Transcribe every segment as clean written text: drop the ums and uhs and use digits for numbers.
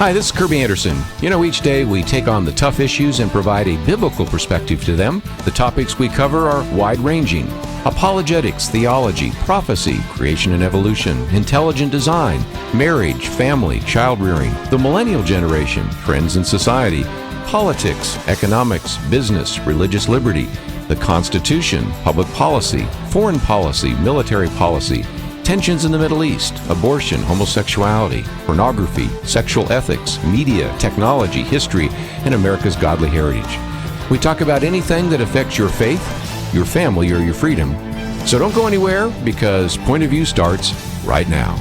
Hi, this is Kerby Anderson. Each day we take on the tough issues and provide a biblical perspective to them. The topics we cover are wide-ranging: apologetics, theology, prophecy, creation and evolution, intelligent design, marriage, family, child-rearing, the millennial generation, trends in society, politics, economics, business, religious liberty, the Constitution, public policy, foreign policy, military policy, tensions in the Middle East, abortion, homosexuality, pornography, sexual ethics, media, technology, history, and America's godly heritage. We talk about anything that affects your faith, your family, or your freedom. So don't go anywhere, because Point of View starts right now.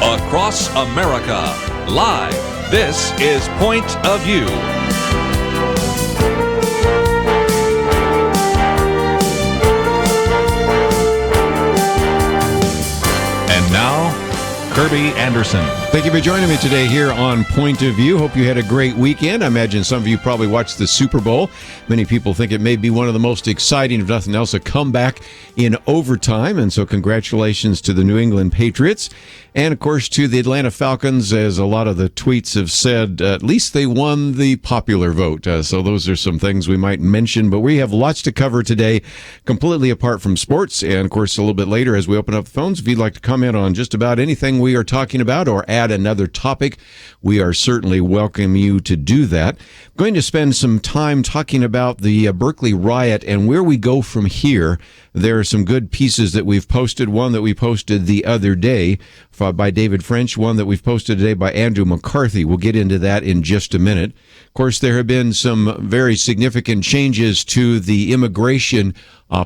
Across America, live. This is Point of View. And now, Kerby Anderson. Thank you for joining me today here on Point of View. Hope you had a great weekend. I imagine some of you probably watched the Super Bowl. Many people think it may be one of the most exciting, if nothing else, a comeback in overtime. And so congratulations to the New England Patriots. And, of course, to the Atlanta Falcons, as a lot of the tweets have said, at least they won the popular vote. So those are some things we might mention. But we have lots to cover today, completely apart from sports. And, of course, a little bit later, as we open up the phones, if you'd like to comment on just about anything we are talking about or add another topic, we are certainly welcome you to do that. I'm going to spend some time talking about the Berkeley riot and where we go from here. There are some good pieces that we've posted. One that we posted the other day by David French, one that we've posted today by Andrew McCarthy. We'll get into that in just a minute. Of course, there have been some very significant changes to the immigration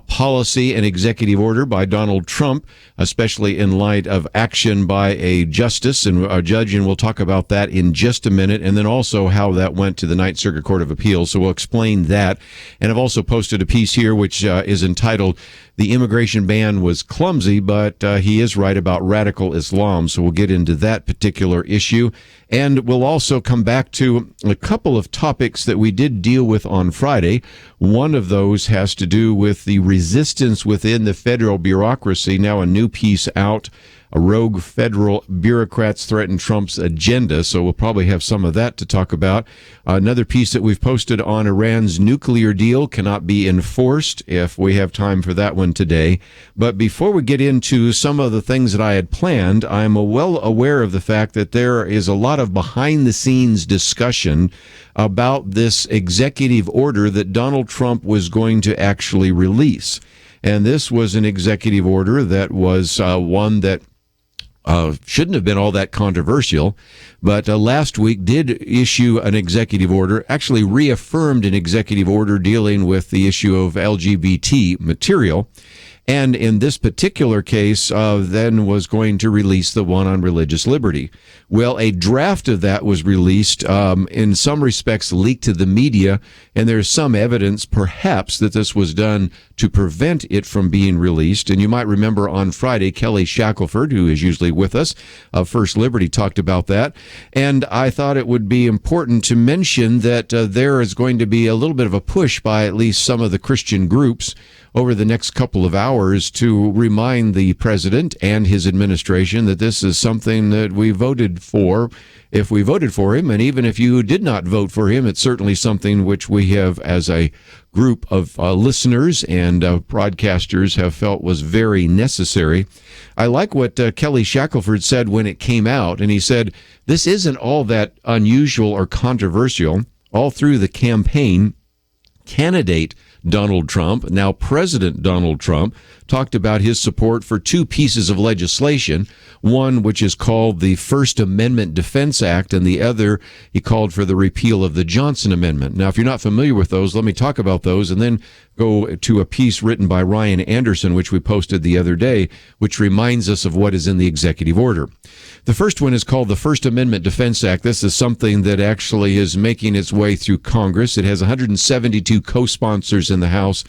policy and executive order by Donald Trump, especially in light of action by a justice and a judge, and we'll talk about that in just a minute, and then also how that went to the Ninth Circuit Court of Appeals, so we'll explain that. And I've also posted a piece here which is entitled, "The Immigration Ban Was Clumsy, but he is right about radical Islam," so we'll get into that particular issue. And we'll also come back to a couple of topics that we did deal with on Friday. One of those has to do with the resistance within the federal bureaucracy. Now a new piece out. Rogue federal bureaucrats threaten Trump's agenda, so we'll probably have some of that to talk about. Another piece that we've posted on Iran's nuclear deal cannot be enforced, if we have time for that one today. But before we get into some of the things that I had planned, I'm well aware of the fact that there is a lot of behind-the-scenes discussion about this executive order that Donald Trump was going to actually release. And this was an executive order that was one that shouldn't have been all that controversial, but last week did issue an executive order, actually reaffirmed an executive order dealing with the issue of LGBT material. And in this particular case, then was going to release the one on religious liberty. Well, a draft of that was released, in some respects leaked to the media, and there's some evidence, perhaps, that this was done to prevent it from being released. And you might remember on Friday, Kelly Shackelford, who is usually with us, First Liberty, talked about that. And I thought it would be important to mention that there is going to be a little bit of a push by at least some of the Christian groups over the next couple of hours to remind the president and his administration that this is something that we voted for if we voted for him. And even if you did not vote for him, it's certainly something which we have, as a group of listeners and broadcasters, have felt was very necessary. I like what Kelly Shackelford said when it came out, and he said, this isn't all that unusual or controversial. All through the campaign, candidate Donald Trump, now President Donald Trump, talked about his support for two pieces of legislation, one which is called the First Amendment Defense Act, and the other he called for the repeal of the Johnson Amendment. Now, if you're not familiar with those, let me talk about those and then go to a piece written by Ryan Anderson, which we posted the other day, which reminds us of what is in the executive order. The first one is called the First Amendment Defense Act. This is something that actually is making its way through Congress. It has 172 co-sponsors in the House,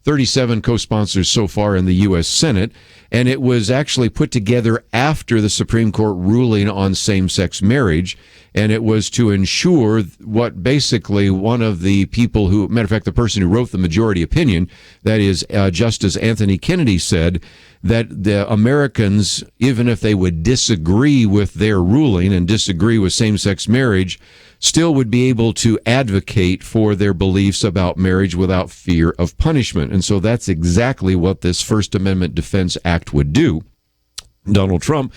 37 co-sponsors so far in the U.S. Senate, and it was actually put together after the Supreme Court ruling on same-sex marriage, and it was to ensure what basically one of the people who, matter of fact, the person who wrote the majority opinion, that is Justice Anthony Kennedy, said that the Americans, even if they would disagree with their ruling and disagree with same-sex marriage, still would be able to advocate for their beliefs about marriage without fear of punishment. And so that's exactly what this First Amendment Defense Act would do. Donald Trump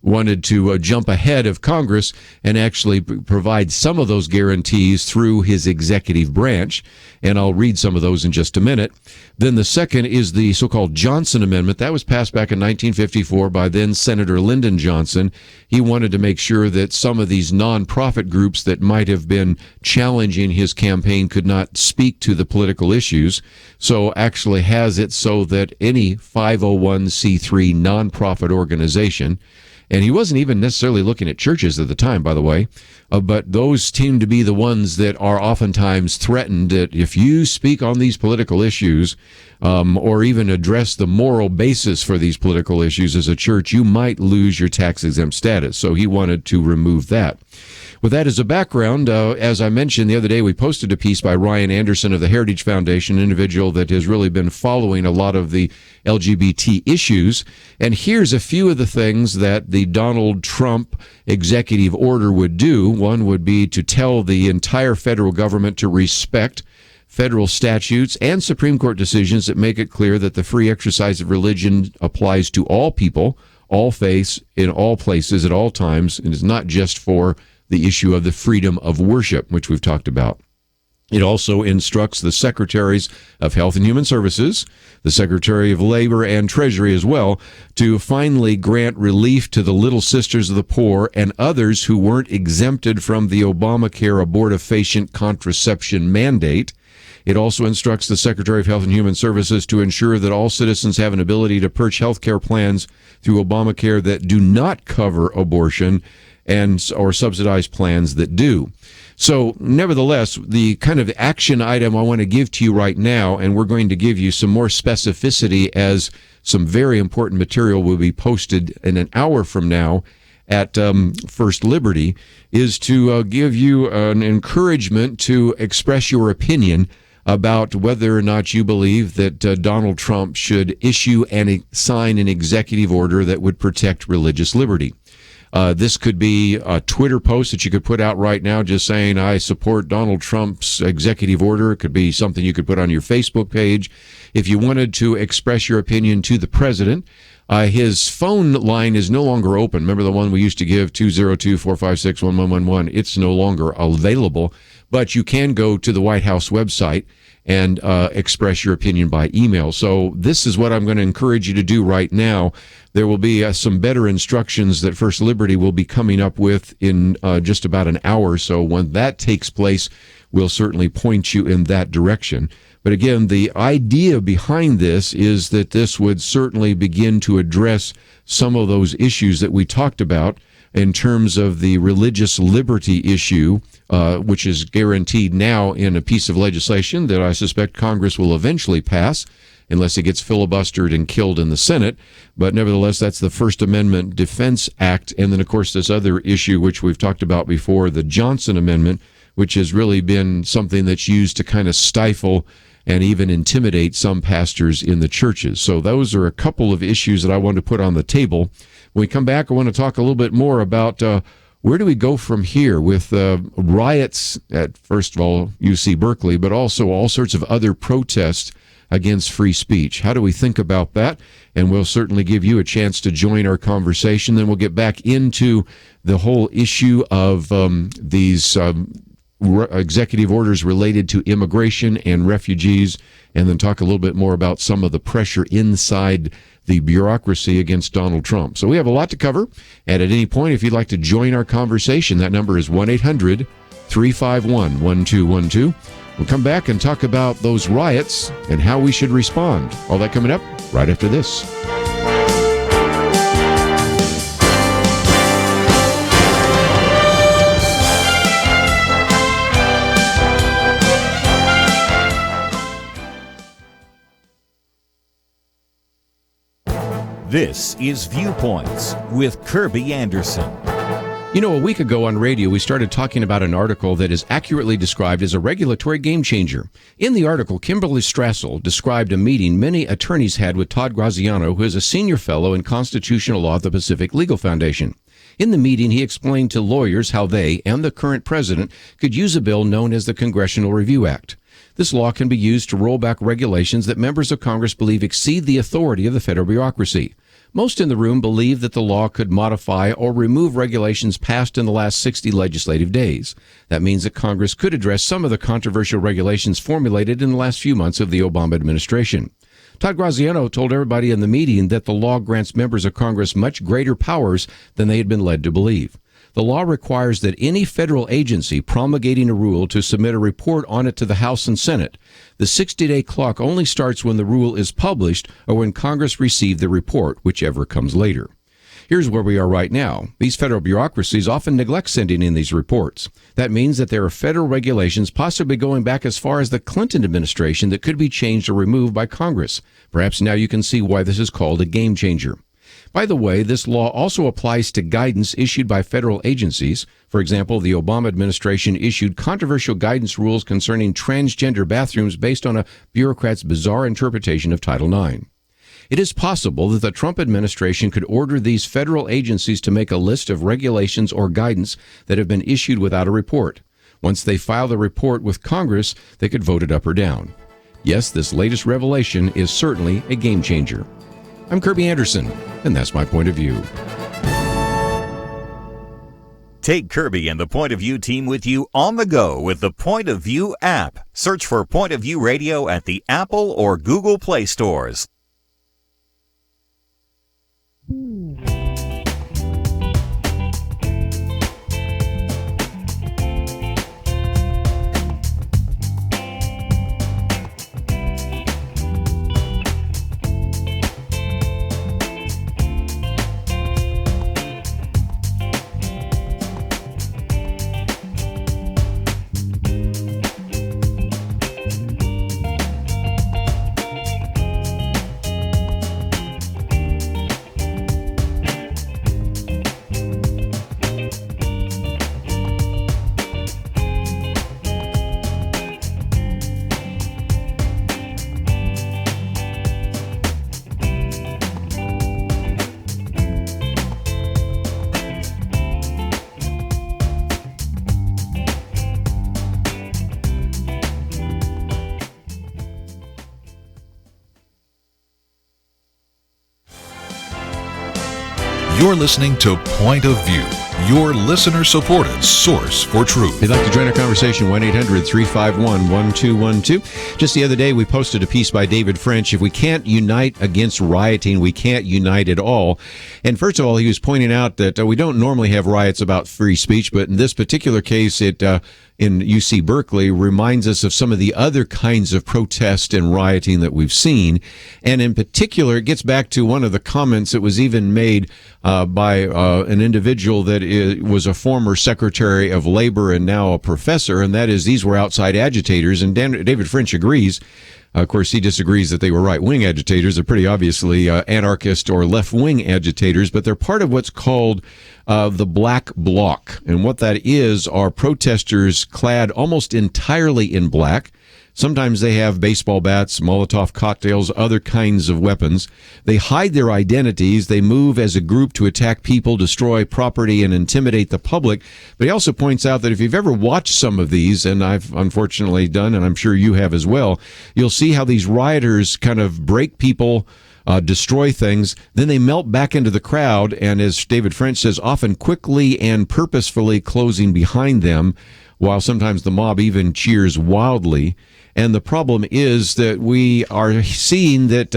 wanted to jump ahead of Congress and actually provide some of those guarantees through his executive branch, and I'll read some of those in just a minute. Then the second is the so-called Johnson Amendment. That was passed back in 1954 by then Senator Lyndon Johnson. He wanted to make sure that some of these nonprofit groups that might have been challenging his campaign could not speak to the political issues, so actually has it so that any 501c3 nonprofit organization, and he wasn't even necessarily looking at churches at the time, by the way, but those seem to be the ones that are oftentimes threatened that if you speak on these political issues or even address the moral basis for these political issues as a church, you might lose your tax-exempt status. So he wanted to remove that. With that as a background, as I mentioned the other day, we posted a piece by Ryan Anderson of the Heritage Foundation, an individual that has really been following a lot of the LGBT issues. And here's a few of the things that the Donald Trump executive order would do. One would be to tell the entire federal government to respect federal statutes and Supreme Court decisions that make it clear that the free exercise of religion applies to all people, all faiths, in all places, at all times, and is not just for the issue of the freedom of worship, which we've talked about. It also instructs the Secretaries of Health and Human Services, the Secretary of Labor and Treasury as well, to finally grant relief to the Little Sisters of the Poor and others who weren't exempted from the Obamacare abortifacient contraception mandate. It also instructs the Secretary of Health and Human Services to ensure that all citizens have an ability to purchase health care plans through Obamacare that do not cover abortion and or subsidized plans that do. So, nevertheless, the kind of action item I want to give to you right now, and we're going to give you some more specificity as some very important material will be posted in an hour from now at First Liberty, is to give you an encouragement to express your opinion about whether or not you believe that Donald Trump should issue and sign an executive order that would protect religious liberty. This could be a Twitter post that you could put out right now just saying, I support Donald Trump's executive order. It could be something you could put on your Facebook page. If you wanted to express your opinion to the president, his phone line is no longer open. Remember the one we used to give, 202-456-1111? It's no longer available, but you can go to the White House website and express your opinion by email. So this is what I'm going to encourage you to do right now. There will be some better instructions that First Liberty will be coming up with in just about an hour. So when that takes place, we'll certainly point you in that direction. But again, the idea behind this is that this would certainly begin to address some of those issues that we talked about in terms of the religious liberty issue, which is guaranteed now in a piece of legislation that I suspect Congress will eventually pass, unless it gets filibustered and killed in the Senate. But nevertheless, that's the First Amendment Defense Act. And then, of course, this other issue, which we've talked about before, the Johnson Amendment, which has really been something that's used to kind of stifle and even intimidate some pastors in the churches. So those are a couple of issues that I want to put on the table. When we come back, I want to talk a little bit more about where do we go from here with riots at, first of all, UC Berkeley, but also all sorts of other protests against free speech. How do we think about that? And we'll certainly give you a chance to join our conversation. Then we'll get back into the whole issue of these executive orders related to immigration and refugees, and then talk a little bit more about some of the pressure inside the bureaucracy against Donald Trump. So we have a lot to cover, and at any point, if you'd like to join our conversation, that number is 1-800-351-1212. We'll come back and talk about those riots and how we should respond. All that coming up right after this. This is Viewpoints with Kerby Anderson. You know, a week ago on radio, we started talking about an article that is accurately described as a regulatory game changer. In the article, Kimberly Strassel described a meeting many attorneys had with Todd Graziano, who is a senior fellow in constitutional law at the Pacific Legal Foundation. In the meeting, he explained to lawyers how they and the current president could use a bill known as the Congressional Review Act. This law can be used to roll back regulations that members of Congress believe exceed the authority of the federal bureaucracy. Most in the room believe that the law could modify or remove regulations passed in the last 60 legislative days. That means that Congress could address some of the controversial regulations formulated in the last few months of the Obama administration. Todd Graziano told everybody in the meeting that the law grants members of Congress much greater powers than they had been led to believe. The law requires that any federal agency promulgating a rule to submit a report on it to the House and Senate. The 60-day clock only starts when the rule is published or when Congress received the report, whichever comes later. Here's where we are right now. These federal bureaucracies often neglect sending in these reports. That means that there are federal regulations possibly going back as far as the Clinton administration that could be changed or removed by Congress. Perhaps now you can see why this is called a game changer. By the way, this law also applies to guidance issued by federal agencies. For example, the Obama administration issued controversial guidance rules concerning transgender bathrooms based on a bureaucrat's bizarre interpretation of Title IX. It is possible that the Trump administration could order these federal agencies to make a list of regulations or guidance that have been issued without a report. Once they file the report with Congress, they could vote it up or down. Yes, this latest revelation is certainly a game changer. I'm Kerby Anderson, and that's my point of view. Take Kerby and the Point of View team with you on the go with the Point of View app. Search for Point of View Radio at the Apple or Google Play stores. You're listening to Point of View, your listener-supported source for truth. If you'd like to join our conversation, 1-800-351-1212. Just the other day, we posted a piece by David French. If we can't unite against rioting, we can't unite at all. And first of all, he was pointing out that we don't normally have riots about free speech, but in this particular case, it in UC Berkeley reminds us of some of the other kinds of protest and rioting that we've seen. And in particular, it gets back to one of the comments that was even made by an individual that was a former Secretary of Labor and now a professor, and that is these were outside agitators. And David French agrees. Of course, he disagrees that they were right-wing agitators. They're pretty obviously anarchist or left-wing agitators, but they're part of what's called the Black Bloc. And what that is are protesters clad almost entirely in black. Sometimes they have baseball bats, Molotov cocktails, other kinds of weapons. They hide their identities. They move as a group to attack people, destroy property, and intimidate the public. But he also points out that if you've ever watched some of these, and I've unfortunately done, and I'm sure you have as well, you'll see how these rioters kind of break people, destroy things, then they melt back into the crowd, and as David French says, often quickly and purposefully closing behind them, while sometimes the mob even cheers wildly. And the problem is that we are seeing that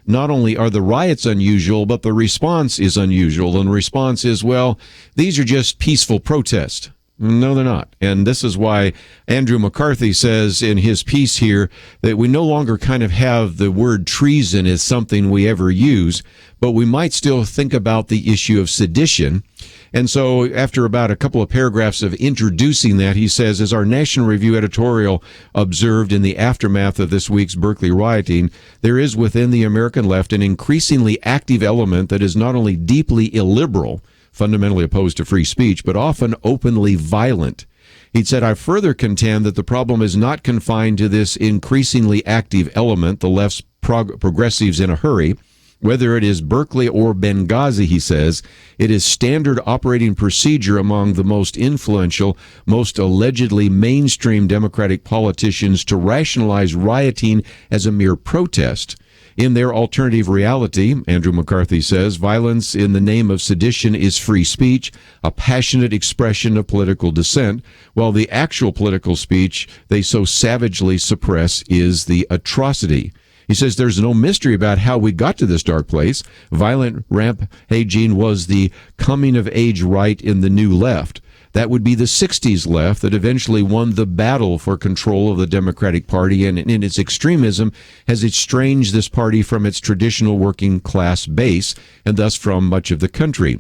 not only are the riots unusual, but the response is unusual. And the response is, well, these are just peaceful protests. No, they're not. And this is why Andrew McCarthy says in his piece here that we no longer kind of have the word treason as something we ever use, but we might still think about the issue of sedition. And so after about a couple of paragraphs of introducing that, he says, as our National Review editorial observed in the aftermath of this week's Berkeley rioting, there is within the American left an increasingly active element that is not only deeply illiberal, fundamentally opposed to free speech, but often openly violent. He said, I further contend that the problem is not confined to this increasingly active element, the left's progressives in a hurry. Whether it is Berkeley or Benghazi, he says, it is standard operating procedure among the most influential, most allegedly mainstream Democratic politicians to rationalize rioting as a mere protest. In their alternative reality, Andrew McCarthy says, violence in the name of sedition is free speech, a passionate expression of political dissent, while the actual political speech they so savagely suppress is the atrocity. He says there's no mystery about how we got to this dark place. Violent rampaging was the coming-of-age right in the new left. That would be the 60s left that eventually won the battle for control of the Democratic Party, and in its extremism has estranged this party from its traditional working class base, and thus from much of the country.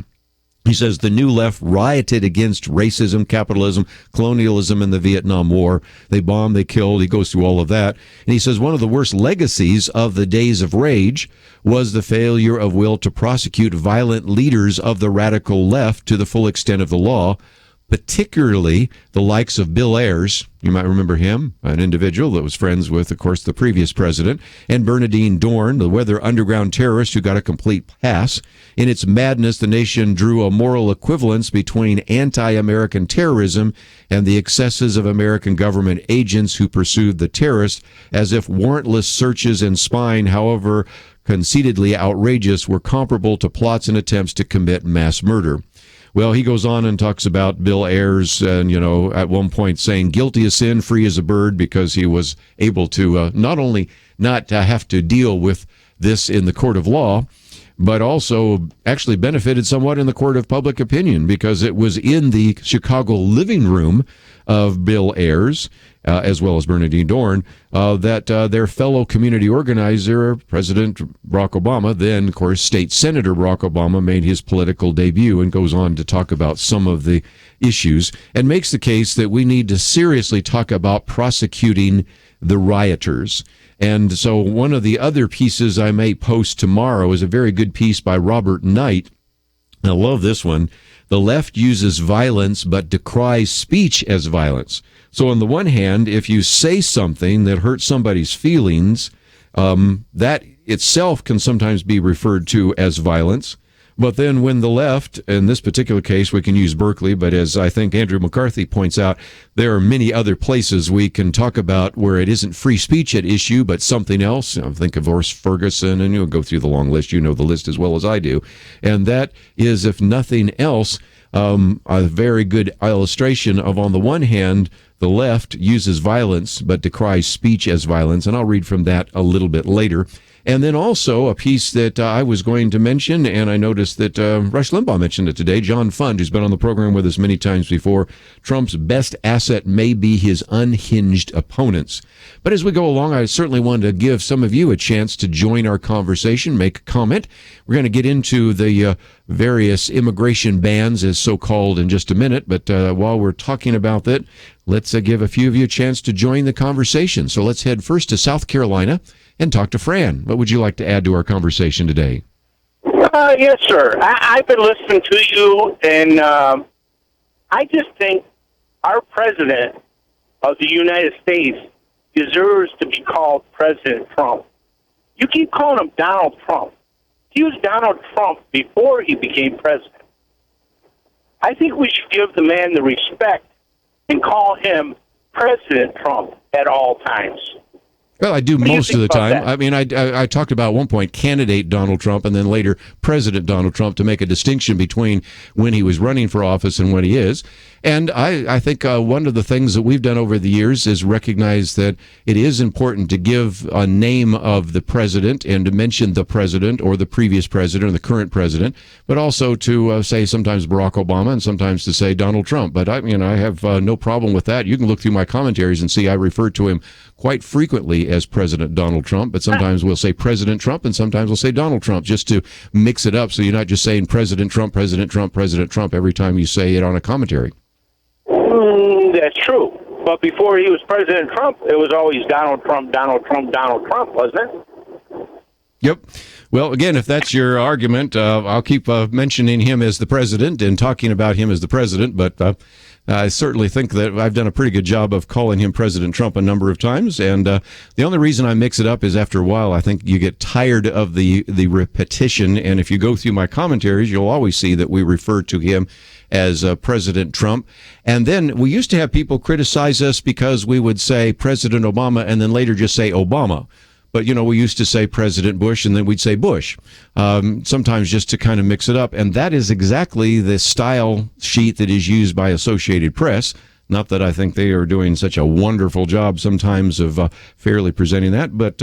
He says the new left rioted against racism, capitalism, colonialism, and the Vietnam War. They bombed, they killed. He goes through all of that. And he says one of the worst legacies of the days of rage was the failure of will to prosecute violent leaders of the radical left to the full extent of the law, particularly the likes of Bill Ayers. You might remember him, an individual that was friends with, of course, the previous president, and Bernardine Dorn, the weather underground terrorist who got a complete pass. In its madness, the nation drew a moral equivalence between anti-American terrorism and the excesses of American government agents who pursued the terrorists, as if warrantless searches and spying, however conceitedly outrageous, were comparable to plots and attempts to commit mass murder. Well, he goes on and talks about Bill Ayers, and, at one point saying guilty as sin, free as a bird, because he was able to not only not have to deal with this in the court of law, but also actually benefited somewhat in the court of public opinion, because it was in the Chicago living room of Bill Ayers, as well as Bernardine Dorn, that their fellow community organizer, President Barack Obama, then, of course, State Senator Barack Obama, made his political debut and goes on to talk about some of the issues and makes the case that we need to seriously talk about prosecuting the rioters. And so one of the other pieces I may post tomorrow is a very good piece by Robert Knight. I love this one. The left uses violence but decries speech as violence. So on the one hand, if you say something that hurts somebody's feelings, that itself can sometimes be referred to as violence. But then when the left, in this particular case, we can use Berkeley, but as I think Andrew McCarthy points out, there are many other places we can talk about where it isn't free speech at issue, but something else. Think of Horace Ferguson, and you'll go through the long list. You know the list as well as I do. And that is, if nothing else, a very good illustration of, on the one hand, the left uses violence but decries speech as violence, and I'll read from that a little bit later. And then also a piece that I was going to mention, and I noticed that Rush Limbaugh mentioned it today, John Fund, who's been on the program with us many times before. Trump's best asset may be his unhinged opponents. But as we go along, I certainly want to give some of you a chance to join our conversation, make a comment. We're going to get into the various immigration bans, as so-called, in just a minute. But while we're talking about that, let's give a few of you a chance to join the conversation. So let's head first to South Carolina and talk to Fran. What would you like to add to our conversation today? Yes, sir. I've been listening to you, and I just think our president of the United States deserves to be called President Trump. You keep calling him Donald Trump. He was Donald Trump before he became president. I think we should give the man the respect and call him President Trump at all times. Well, I do What do you most of the think about time. that? I mean, I talked about at one point candidate Donald Trump and then later President Donald Trump to make a distinction between when he was running for office and when he is. And I think one of the things that we've done over the years is recognize that it is important to give a name of the president and to mention the president or the previous president or the current president, but also to say sometimes Barack Obama and sometimes to say Donald Trump. But I have no problem with that. You can look through my commentaries and see I refer to him quite frequently as President Donald Trump, but sometimes we'll say President Trump and sometimes we'll say Donald Trump just to mix it up so you're not just saying President Trump, President Trump, President Trump every time you say it on a commentary. That's true. But before he was President Trump, it was always Donald Trump, Donald Trump, Donald Trump, wasn't it? Yep. Well, again, if that's your argument, I'll keep mentioning him as the president and talking about him as the president, but I certainly think that I've done a pretty good job of calling him President Trump a number of times, and the only reason I mix it up is after a while I think you get tired of the repetition, and if you go through my commentaries, you'll always see that we refer to him as President Trump. And then we used to have people criticize us because we would say President Obama and then later just say Obama. But, we used to say President Bush and then we'd say Bush, sometimes just to kind of mix it up. And that is exactly the style sheet that is used by Associated Press. Not that I think they are doing such a wonderful job sometimes of fairly presenting that. But,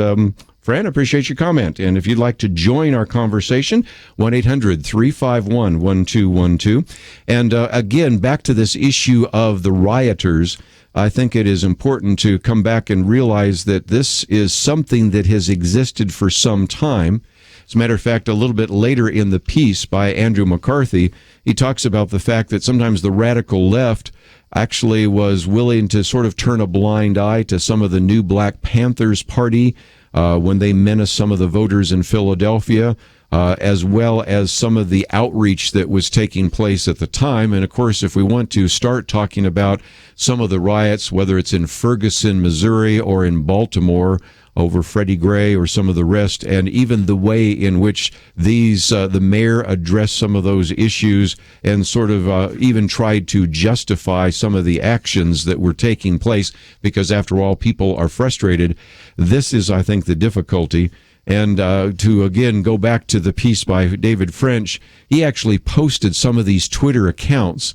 Fran, I appreciate your comment. And if you'd like to join our conversation, 1-800-351-1212. And again, back to this issue of the rioters, I think it is important to come back and realize that this is something that has existed for some time. As a matter of fact, a little bit later in the piece by Andrew McCarthy, he talks about the fact that sometimes the radical left actually was willing to sort of turn a blind eye to some of the new Black Panthers Party when they menaced some of the voters in Philadelphia, as well as some of the outreach that was taking place at the time. And of course, if we want to start talking about some of the riots, whether it's in Ferguson, Missouri, or in Baltimore over Freddie Gray or some of the rest, and even the way in which the mayor addressed some of those issues and sort of even tried to justify some of the actions that were taking place, because after all, people are frustrated. This is, I think, the difficulty. And to, again, go back to the piece by David French, he actually posted some of these Twitter accounts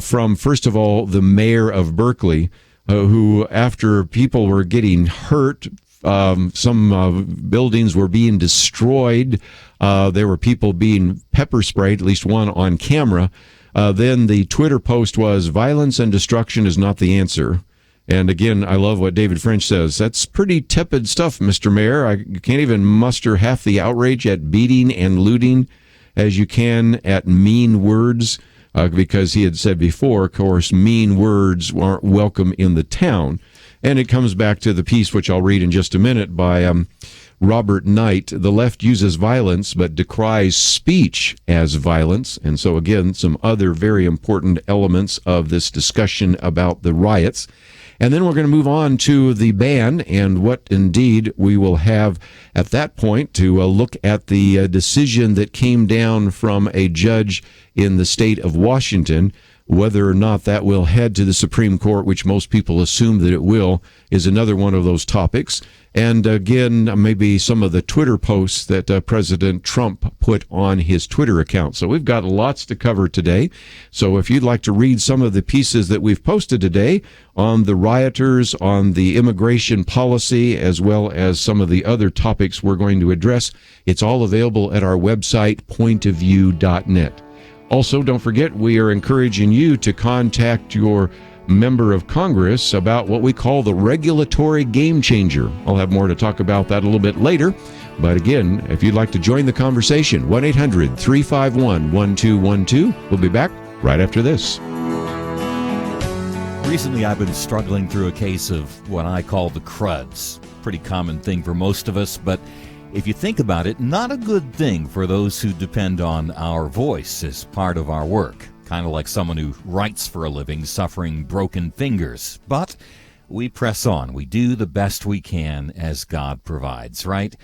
from, first of all, the mayor of Berkeley, who, after people were getting hurt, some buildings were being destroyed, there were people being pepper sprayed, at least one on camera. Then the Twitter post was, "Violence and destruction is not the answer." And again, I love what David French says. That's pretty tepid stuff, Mr. Mayor. You can't even muster half the outrage at beating and looting as you can at mean words, because he had said before, of course, mean words aren't welcome in the town. And it comes back to the piece, which I'll read in just a minute, by Robert Knight. The left uses violence but decries speech as violence. And so, again, some other very important elements of this discussion about the riots. And then we're going to move on to the ban and what indeed we will have at that point to look at the decision that came down from a judge in the state of Washington. Whether or not that will head to the Supreme Court, which most people assume that it will, is another one of those topics. And again, maybe some of the Twitter posts that President Trump put on his Twitter account. So we've got lots to cover today. So if you'd like to read some of the pieces that we've posted today on the rioters, on the immigration policy, as well as some of the other topics we're going to address, it's all available at our website, pointofview.net. Also, don't forget, we are encouraging you to contact your member of Congress about what we call the regulatory game changer. I'll have more to talk about that a little bit later. But again, if you'd like to join the conversation, 1-800-351-1212. We'll be back right after this. Recently, I've been struggling through a case of what I call the cruds. Pretty common thing for most of us, but if you think about it, not a good thing for those who depend on our voice as part of our work. Kind of like someone who writes for a living suffering broken fingers. But we press on. We do the best we can as God provides, right?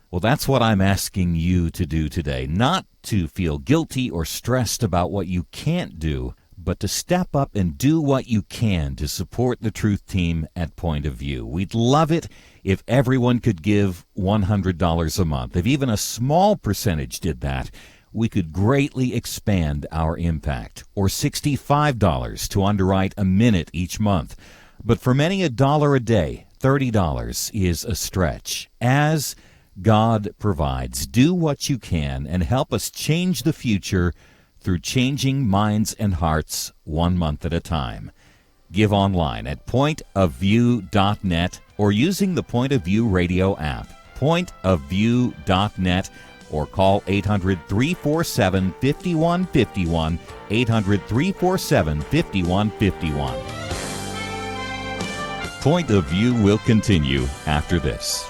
Well, that's what I'm asking you to do today. Not to feel guilty or stressed about what you can't do, but to step up and do what you can to support the Truth Team at Point of View. We'd love it if everyone could give $100 a month. If even a small percentage did that, we could greatly expand our impact. Or $65 to underwrite a minute each month. But for many, $1 a day, $30 is a stretch. As God provides, do what you can and help us change the future through changing minds and hearts 1 month at a time. Give online at pointofview.net or using the Point of View radio app, pointofview.net, or call 800-347-5151, 800-347-5151. Point of View will continue after this.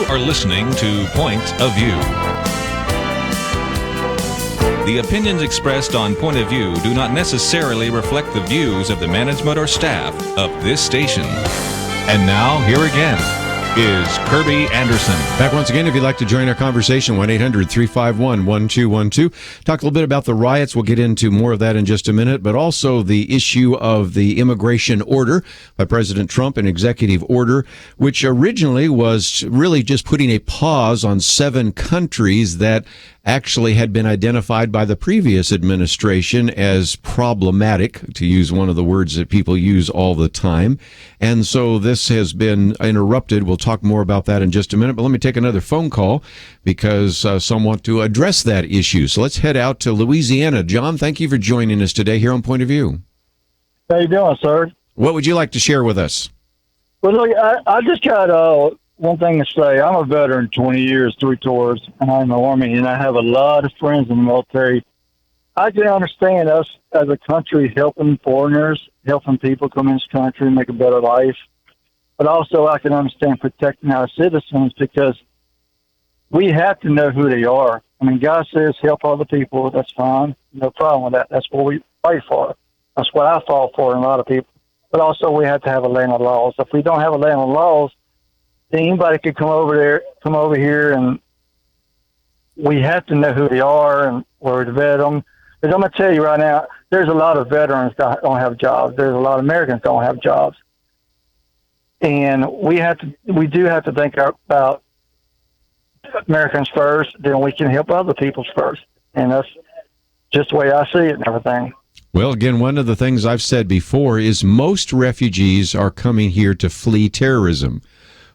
are listening to Point of View. The opinions expressed on Point of View do not necessarily reflect the views of the management or staff of this station. And now, here again is Kerby Anderson. Back once again, if you'd like to join our conversation, 1-800-351-1212. Talk a little bit about the riots. We'll get into more of that in just a minute, but also the issue of the immigration order by President Trump, an executive order, which originally was really just putting a pause on 7 countries that actually had been identified by the previous administration as problematic, to use one of the words that people use all the time. And so this has been interrupted. We'll talk more about that in just a minute, but let me take another phone call because some want to address that issue. So let's head out to Louisiana. John, thank you for joining us today here on Point of View. How you doing, sir? What would you like to share with us? Well, look, I just got one thing to say. I'm a veteran, 20 years, 3 tours, and I'm in the Army, and I have a lot of friends in the military. I can understand us as a country helping foreigners, helping people come in this country and make a better life. But also I can understand protecting our citizens because we have to know who they are. I mean, God says help other people. That's fine. No problem with that. That's what we fight for. That's what I fought for in a lot of people. But also we have to have a land of laws. If we don't have a land of laws, then anybody could come over here, and we have to know who they are and where to vet them. Because I'm going to tell you right now, there's a lot of veterans that don't have jobs. There's a lot of Americans that don't have jobs. And we do have to think about Americans first, then we can help other people first. And that's just the way I see it and everything. Well, again, one of the things I've said before is most refugees are coming here to flee terrorism.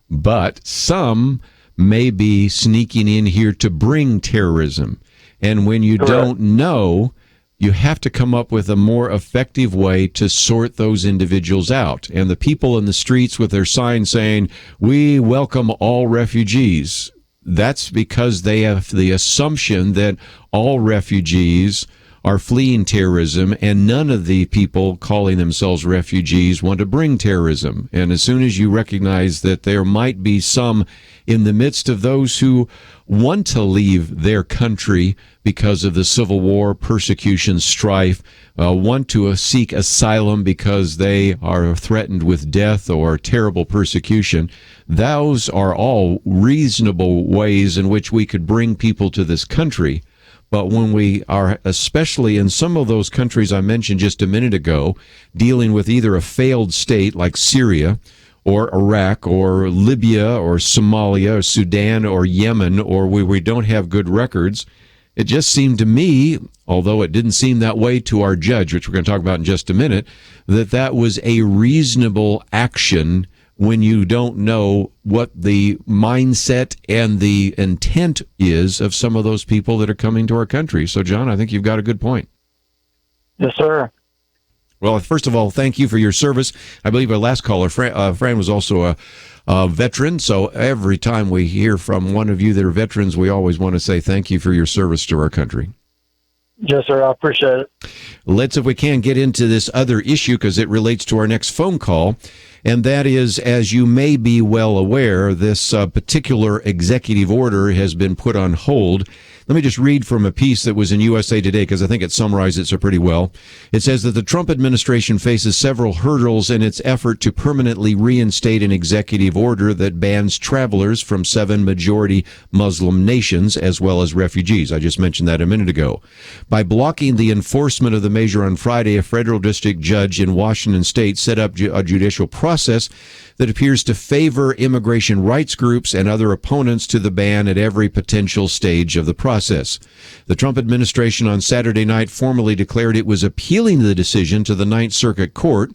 But some may be sneaking in here to bring terrorism. And when you don't know, you have to come up with a more effective way to sort those individuals out. And the people in the streets with their signs saying, "We welcome all refugees," that's because they have the assumption that all refugees are fleeing terrorism, and none of the people calling themselves refugees want to bring terrorism. And as soon as you recognize that there might be some in the midst of those who want to leave their country because of the civil war, persecution, strife, want to seek asylum because they are threatened with death or terrible persecution, those are all reasonable ways in which we could bring people to this country. But when we are, especially in some of those countries I mentioned just a minute ago, dealing with either a failed state like Syria or Iraq or Libya or Somalia or Sudan or Yemen, or where we don't have good records, it just seemed to me, although it didn't seem that way to our judge, which we're going to talk about in just a minute, that that was a reasonable action when you don't know what the mindset and the intent is of some of those people that are coming to our country. So, John, I think you've got a good point. Yes, sir. Well, first of all, thank you for your service. I believe our last caller, Fran, was also a veteran. So every time we hear from one of you that are veterans, we always want to say thank you for your service to our country. Yes, sir. I appreciate it. Let's, if we can, get into this other issue because it relates to our next phone call. And that is, as you may be well aware, this particular executive order has been put on hold. Let me just read from a piece that was in USA Today because I think it summarizes it so pretty well. It says that the Trump administration faces several hurdles in its effort to permanently reinstate an executive order that bans travelers from 7 majority Muslim nations as well as refugees. I just mentioned that a minute ago. By blocking the enforcement of the measure on Friday, a federal district judge in Washington state set up a judicial process that appears to favor immigration rights groups and other opponents to the ban at every potential stage of the process. The Trump administration on Saturday night formally declared it was appealing the decision to the Ninth Circuit Court.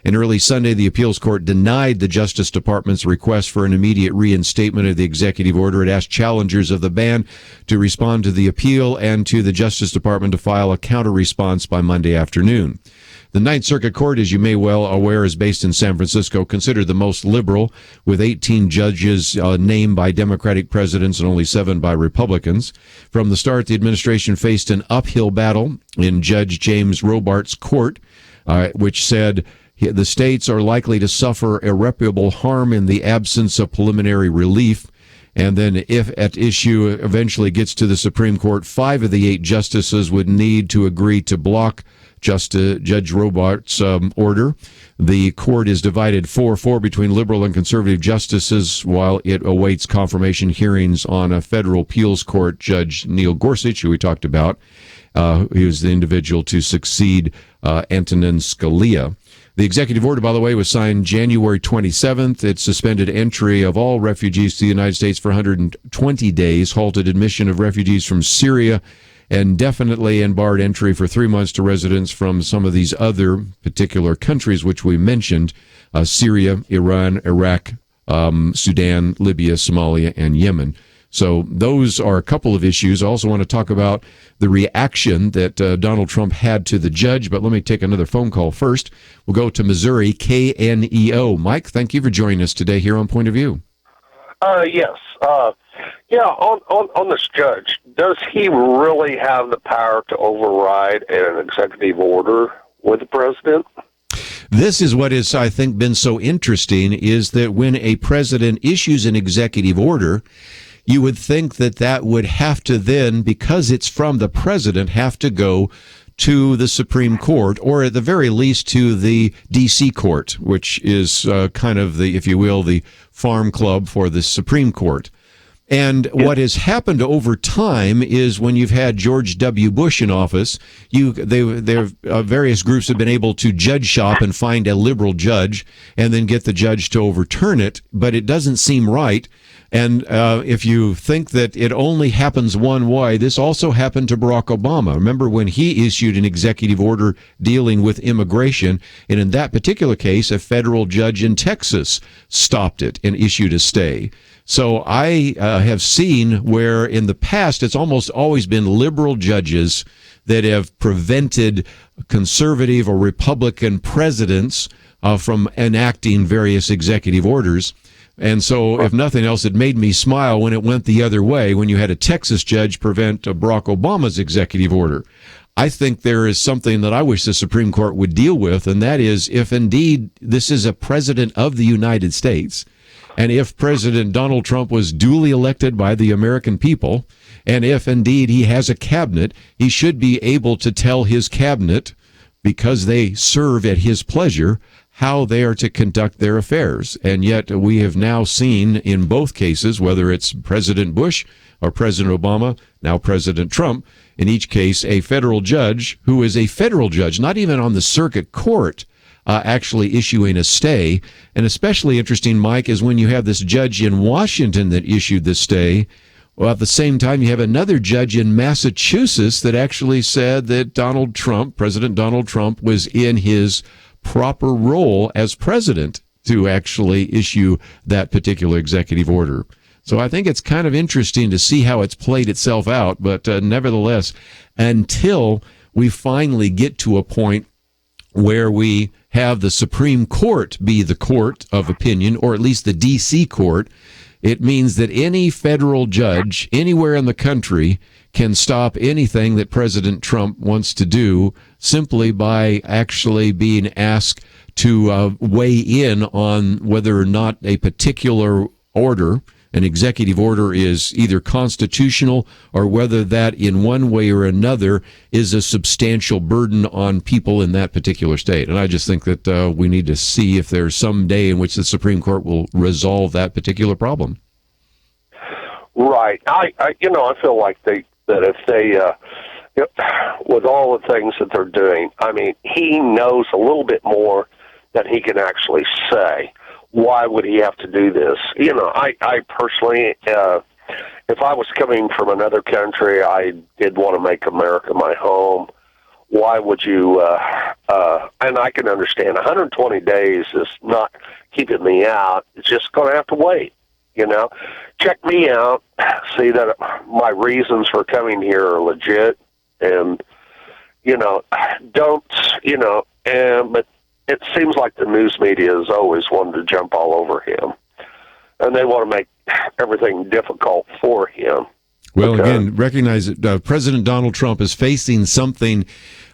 And early Sunday, the appeals court denied the Justice Department's request for an immediate reinstatement of the executive order. It asked challengers of the ban to respond to the appeal and to the Justice Department to file a counter-response by Monday afternoon. The Ninth Circuit Court, as you may well aware, is based in San Francisco, considered the most liberal, with 18 judges named by Democratic presidents and only 7 by Republicans. From the start, the administration faced an uphill battle in Judge James Robart's court, which said the states are likely to suffer irreparable harm in the absence of preliminary relief. And then if at issue eventually gets to the Supreme Court, 5 of the 8 justices would need to agree to block Judge Robarts' order. The court is divided 4-4 between liberal and conservative justices while it awaits confirmation hearings on a federal appeals court Judge Neil Gorsuch, who we talked about. He was the individual to succeed Antonin Scalia. The executive order, by the way, was signed January 27th. It suspended entry of all refugees to the United States for 120 days, halted admission of refugees from Syria, and definitely barred entry for 3 months to residents from some of these other particular countries, which we mentioned, Syria, Iran, Iraq, Sudan, Libya, Somalia, and Yemen. So those are a couple of issues. I also want to talk about the reaction that Donald Trump had to the judge, but let me take another phone call first. We'll go to Missouri, KNEO. Mike, thank you for joining us today here on Point of View. Yes. On this judge, does he really have the power to override an executive order with the president? This is what has, I think, been so interesting, is that when a president issues an executive order, you would think that that would have to then, because it's from the president, have to go to the Supreme Court, or at the very least to the D.C. Court, which is kind of the, if you will, the farm club for the Supreme Court. And what has happened over time is when you've had George W. Bush in office, various groups have been able to judge shop and find a liberal judge and then get the judge to overturn it, but it doesn't seem right. And if you think that it only happens one way, this also happened to Barack Obama. Remember when he issued an executive order dealing with immigration, and in that particular case, a federal judge in Texas stopped it and issued a stay. So I have seen where in the past it's almost always been liberal judges that have prevented conservative or Republican presidents from enacting various executive orders. And so, if nothing else, it made me smile when it went the other way, when you had a Texas judge prevent Barack Obama's executive order. I think there is something that I wish the Supreme Court would deal with, and that is if indeed this is a president of the United States, and if President Donald Trump was duly elected by the American people, and if indeed he has a cabinet, he should be able to tell his cabinet, because they serve at his pleasure, how they are to conduct their affairs. And yet we have now seen in both cases, whether it's President Bush or President Obama, now President Trump, in each case a federal judge who is a federal judge, not even on the circuit court, actually issuing a stay. And especially interesting, Mike, is when you have this judge in Washington that issued the stay. Well, at the same time, you have another judge in Massachusetts that actually said that Donald Trump, President Donald Trump, was in his proper role as president to actually issue that particular executive order. So I think it's kind of interesting to see how it's played itself out. But nevertheless, until we finally get to a point where we have the Supreme Court be the court of opinion, or at least the D.C. court, it means that any federal judge anywhere in the country can stop anything that President Trump wants to do simply by actually being asked to weigh in on whether or not a particular order, an executive order, is either constitutional or whether that in one way or another is a substantial burden on people in that particular state. And I just think that we need to see if there's some day in which the Supreme Court will resolve that particular problem. Right. I feel like if they, with all the things that they're doing, I mean, he knows a little bit more than he can actually say. Why would he have to do this? I personally, if I was coming from another country, I did want to make America my home. Why would you, and I can understand 120 days is not keeping me out. It's just going to have to wait. Check me out, see that my reasons for coming here are legit, and, but it seems like the news media has always wanted to jump all over him, and they want to make everything difficult for him. Well, again, recognize that President Donald Trump is facing something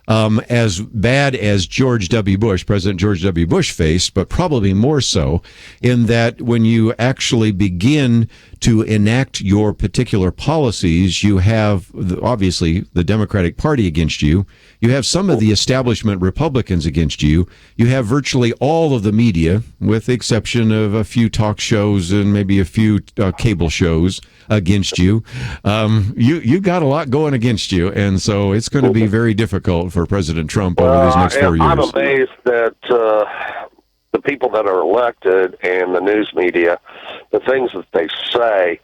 as bad as President George W. Bush faced, but probably more so in that when you actually begin to enact your particular policies, you have obviously the Democratic Party against you. You have some of the establishment Republicans against you. You have virtually all of the media, with the exception of a few talk shows and maybe a few cable shows against you. You got a lot going against you, and so it's going to be very difficult for President Trump over these next 4 years. I'm amazed that the people that are elected and the news media, the things that they say,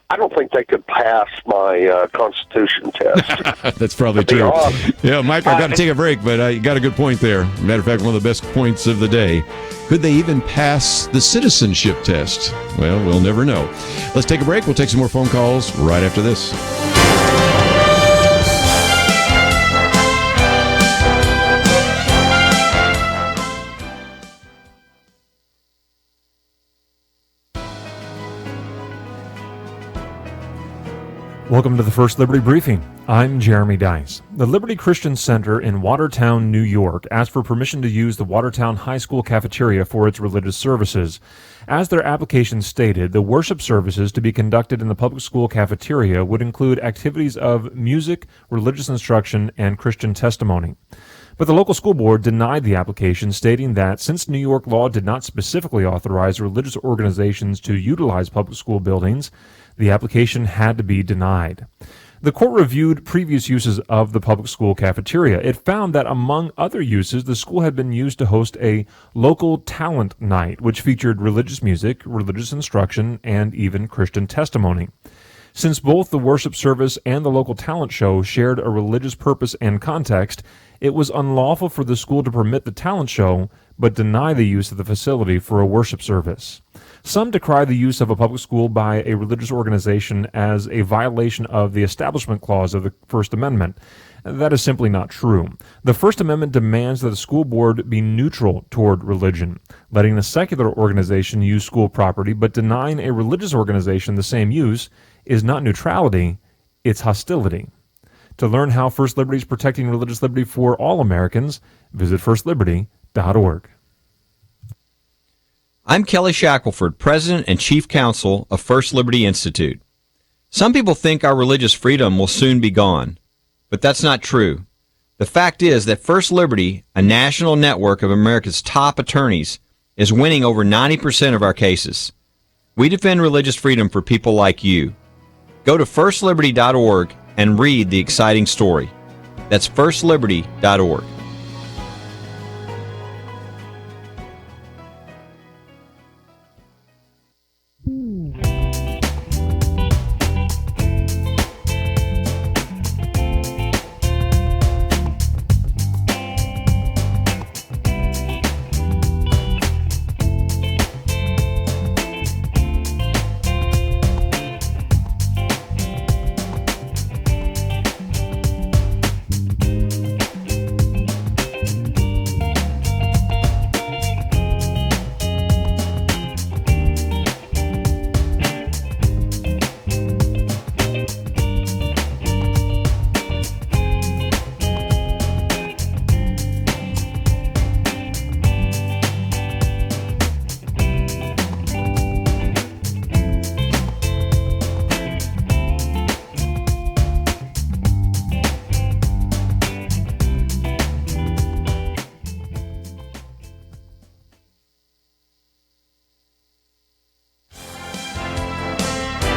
I don't think they could pass my Constitution test. That's probably true. Yeah, Mike, I've got to take a break, but you got a good point there. Matter of fact, one of the best points of the day. Could they even pass the citizenship test? Well, we'll never know. Let's take a break. We'll take some more phone calls right after this. Welcome to the First Liberty Briefing. I'm Jeremy Dice. The Liberty Christian Center in Watertown, New York, asked for permission to use the Watertown High School cafeteria for its religious services. As their application stated, the worship services to be conducted in the public school cafeteria would include activities of music, religious instruction, and Christian testimony. But the local school board denied the application, stating that since New York law did not specifically authorize religious organizations to utilize public school buildings, the application had to be denied. The court reviewed previous uses of the public school cafeteria. It found that among other uses, the school had been used to host a local talent night, which featured religious music, religious instruction, and even Christian testimony. Since both the worship service and the local talent show shared a religious purpose and context, it was unlawful for the school to permit the talent show, but deny the use of the facility for a worship service. Some decry the use of a public school by a religious organization as a violation of the Establishment Clause of the First Amendment. That is simply not true. The First Amendment demands that the school board be neutral toward religion. Letting a secular organization use school property but denying a religious organization the same use is not neutrality, it's hostility. To learn how First Liberty is protecting religious liberty for all Americans, visit firstliberty.org. I'm Kelly Shackelford, President and Chief Counsel of First Liberty Institute. Some people think our religious freedom will soon be gone, but that's not true. The fact is that First Liberty, a national network of America's top attorneys, is winning over 90% of our cases. We defend religious freedom for people like you. Go to firstliberty.org and read the exciting story. That's firstliberty.org.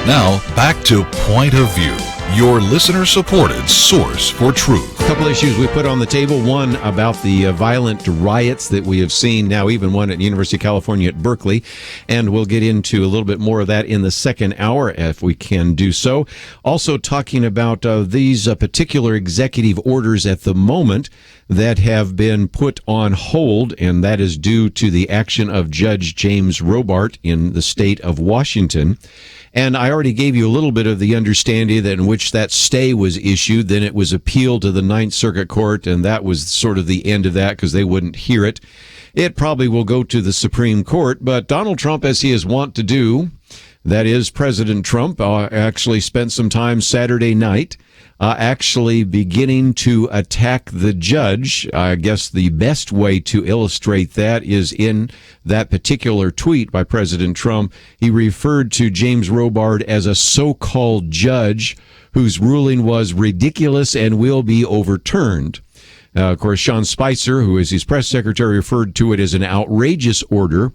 Now, back to Point of View, your listener-supported source for truth. A couple issues we put on the table. One about the violent riots that we have seen now, even one at the University of California at Berkeley. And we'll get into a little bit more of that in the second hour if we can do so. Also talking about these particular executive orders at the moment that have been put on hold, and that is due to the action of Judge James Robart in the state of Washington. And I already gave you a little bit of the understanding that in which that stay was issued. Then it was appealed to the Ninth Circuit Court, and that was sort of the end of that because they wouldn't hear it. It probably will go to the Supreme Court, but Donald Trump, as he is wont to do, That is, President Trump actually spent some time Saturday night actually beginning to attack the judge. I guess the best way to illustrate that is in that particular tweet by President Trump. He referred to James Robart as a so-called judge whose ruling was ridiculous and will be overturned. Of course, Sean Spicer, who is his press secretary, referred to it as an outrageous order.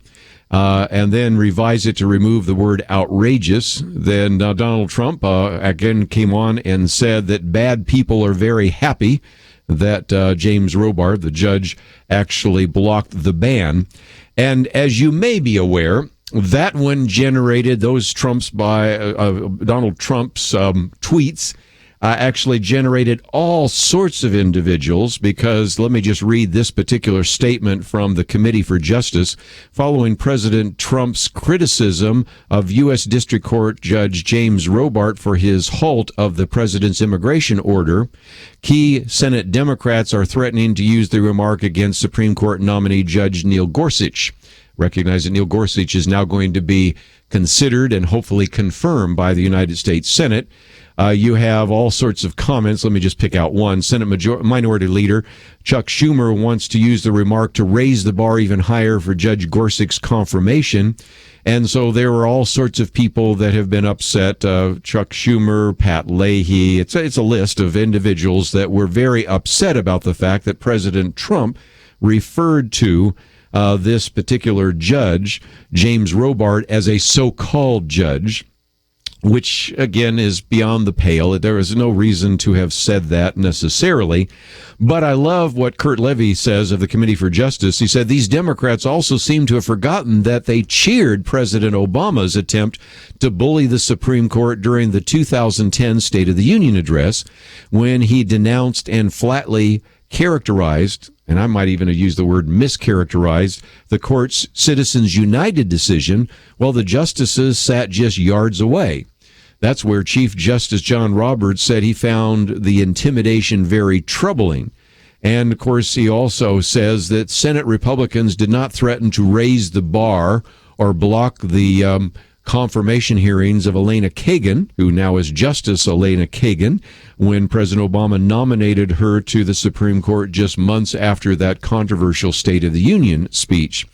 And then revise it to remove the word outrageous. Then Donald Trump again came on and said that bad people are very happy that James Robart, the judge, actually blocked the ban. And as you may be aware, that one generated those Donald Trump's tweets. Actually generated all sorts of individuals because let me just read this particular statement from the Committee for Justice following President Trump's criticism of U.S. District Court Judge James Robart for his halt of the president's immigration order. Key Senate Democrats are threatening to use the remark against Supreme Court nominee Judge Neil Gorsuch. Recognize that Neil Gorsuch is now going to be considered and hopefully confirmed by the United States Senate. You have all sorts of comments. Let me just pick out one. Senate Minority Leader Chuck Schumer wants to use the remark to raise the bar even higher for Judge Gorsuch's confirmation. And so there are all sorts of people that have been upset. Chuck Schumer, Pat Leahy. It's a list of individuals that were very upset about the fact that President Trump referred to this particular judge, James Robart, as a so-called judge, which, again, is beyond the pale. There is no reason to have said that necessarily. But I love what Kurt Levy says of the Committee for Justice. He said, these Democrats also seem to have forgotten that they cheered President Obama's attempt to bully the Supreme Court during the 2010 State of the Union address when he denounced and flatly characterized, and I might even have used the word mischaracterized, the court's Citizens United decision while the justices sat just yards away. That's where Chief Justice John Roberts said he found the intimidation very troubling. And, of course, he also says that Senate Republicans did not threaten to raise the bar or block the confirmation hearings of Elena Kagan, who now is Justice Elena Kagan, when President Obama nominated her to the Supreme Court just months after that controversial State of the Union speech.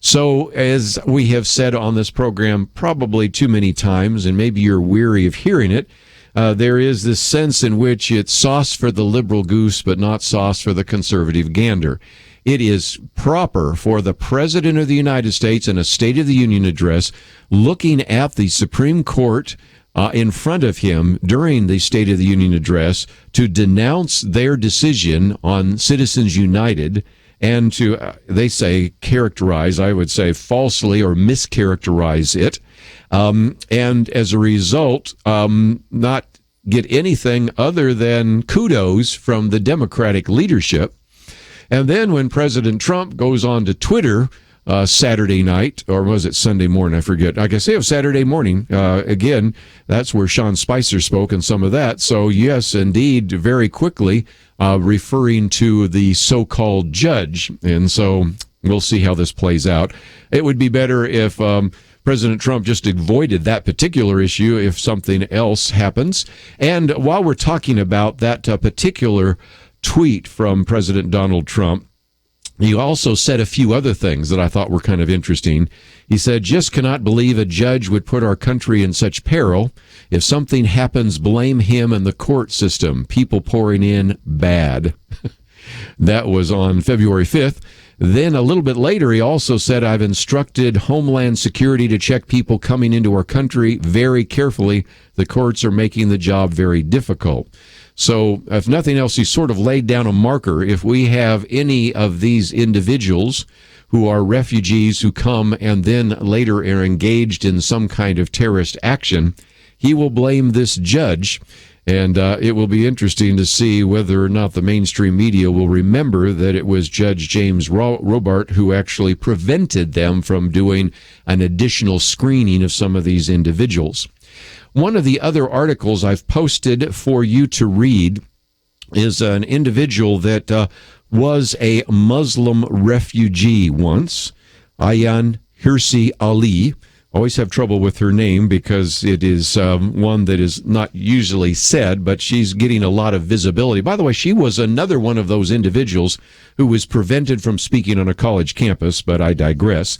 So, as we have said on this program probably too many times, and maybe you're weary of hearing it, there is this sense in which it's sauce for the liberal goose, but not sauce for the conservative gander. It is proper for the President of the United States in a State of the Union address, looking at the Supreme Court in front of him during the State of the Union address, to denounce their decision on Citizens United and to, they say, characterize, I would say, falsely or mischaracterize it. And as a result, not get anything other than kudos from the Democratic leadership. And then when President Trump goes on to Twitter Saturday night, or was it Sunday morning? I forget. I guess it was Saturday morning. Again, that's where Sean Spicer spoke and some of that. So, yes, indeed, very quickly referring to the so-called judge. And so we'll see how this plays out. It would be better if President Trump just avoided that particular issue if something else happens. And while we're talking about that particular tweet from President Donald Trump, he also said a few other things that I thought were kind of interesting. He said, just cannot believe a judge would put our country in such peril. If something happens, blame him and the court system. People pouring in bad. That was on February 5th. Then a little bit later, he also said, I've instructed Homeland Security to check people coming into our country very carefully. The courts are making the job very difficult. So, if nothing else, he sort of laid down a marker. If we have any of these individuals who are refugees who come and then later are engaged in some kind of terrorist action, he will blame this judge. And it will be interesting to see whether or not the mainstream media will remember that it was Judge James Robart who actually prevented them from doing an additional screening of some of these individuals. One of the other articles I've posted for you to read is an individual that was a Muslim refugee once, Ayaan Hirsi Ali, Always have trouble with her name because it is one that is not usually said, but she's getting a lot of visibility. By the way, she was another one of those individuals who was prevented from speaking on a college campus, but I digress.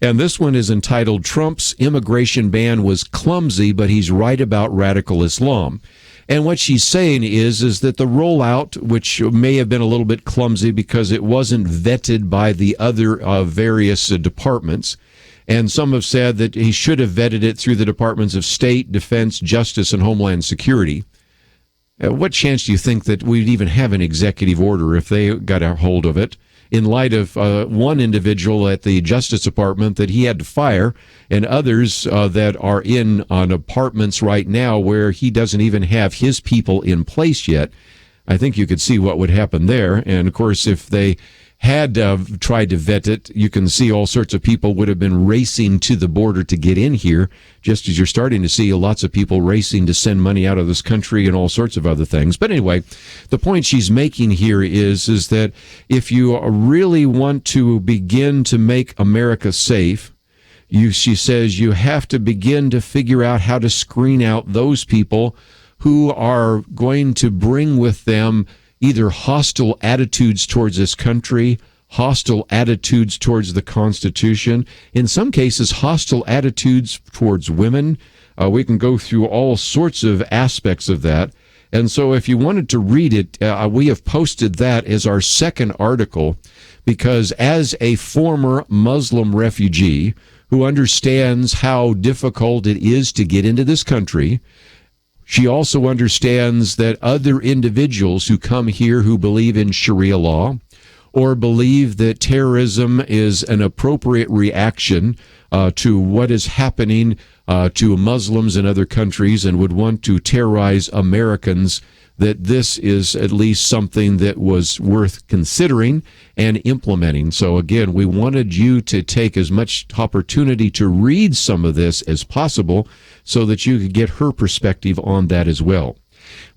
And this one is entitled, Trump's Immigration Ban Was Clumsy, but He's Right About Radical Islam. And what she's saying is that the rollout, which may have been a little bit clumsy because it wasn't vetted by the other various departments, and some have said that he should have vetted it through the Departments of State, Defense, Justice, and Homeland Security. What chance do you think that we'd even have an executive order if they got a hold of it, in light of one individual at the Justice Department that he had to fire, and others that are in on apartments right now where he doesn't even have his people in place yet? I think you could see what would happen there. And, of course, if they had tried to vet it, you can see all sorts of people would have been racing to the border to get in here, just as you're starting to see lots of people racing to send money out of this country and all sorts of other things. But anyway, the point she's making here is that if you really want to begin to make America safe, she says you have to begin to figure out how to screen out those people who are going to bring with them either hostile attitudes towards this country, hostile attitudes towards the Constitution, in some cases hostile attitudes towards women. We can go through all sorts of aspects of that. And so if you wanted to read it, we have posted that as our second article, because as a former Muslim refugee who understands how difficult it is to get into this country, she also understands that other individuals who come here who believe in Sharia law or believe that terrorism is an appropriate reaction to what is happening to Muslims in other countries and would want to terrorize Americans, that this is at least something that was worth considering and implementing. So again, we wanted you to take as much opportunity to read some of this as possible so that you could get her perspective on that as well.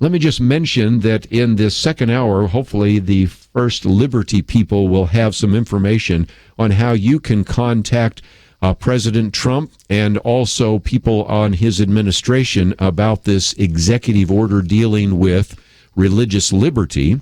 Let me just mention that in this second hour, hopefully the First Liberty people will have some information on how you can contact President Trump and also people on his administration about this executive order dealing with religious liberty.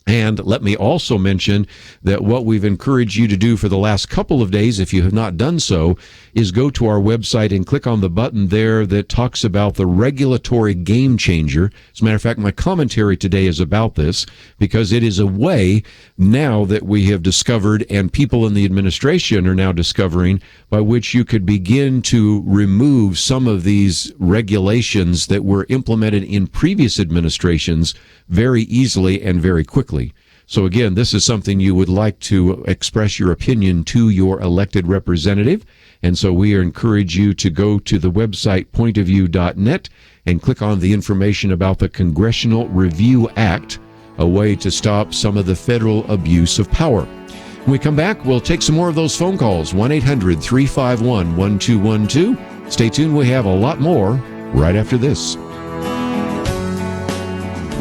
And let me also mention that what we've encouraged you to do for the last couple of days, if you have not done so, is go to our website and click on the button there that talks about the regulatory game changer. As a matter of fact, my commentary today is about this because it is a way now that we have discovered, and people in the administration are now discovering, by which you could begin to remove some of these regulations that were implemented in previous administrations very easily and very quickly. So again, this is something you would like to express your opinion to your elected representative. And so we encourage you to go to the website pointofview.net and click on the information about the Congressional Review Act, a way to stop some of the federal abuse of power. When we come back, we'll take some more of those phone calls, 1-800-351-1212. Stay tuned. We have a lot more right after this.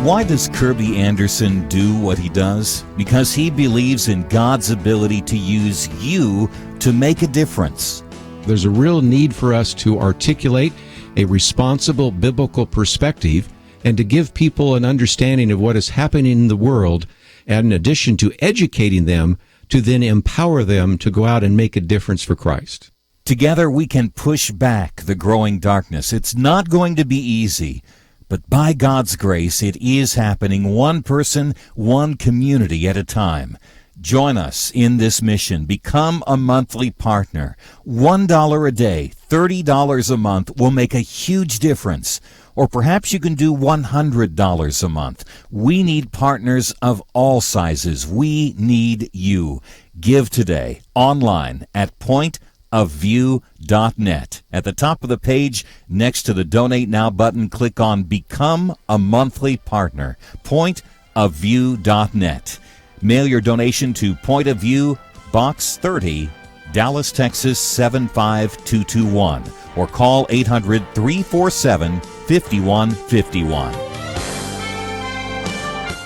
Why does Kerby Anderson do what he does? Because he believes in God's ability to use you to make a difference. There's a real need for us to articulate a responsible biblical perspective and to give people an understanding of what is happening in the world, and in addition to educating them, to then empower them to go out and make a difference for Christ. Together we can push back the growing darkness. It's not going to be easy. But by God's grace, it is happening, one person, one community at a time. Join us in this mission. Become a monthly partner. $1 a day, $30 a month will make a huge difference. Or perhaps you can do $100 a month. We need partners of all sizes. We need you. Give today online at pointofview.net. At the top of the page, next to the Donate Now button, click on Become a Monthly Partner. Pointofview.net. Mail your donation to Point of View, Box 30, Dallas, Texas 75221, or call 800-347-5151.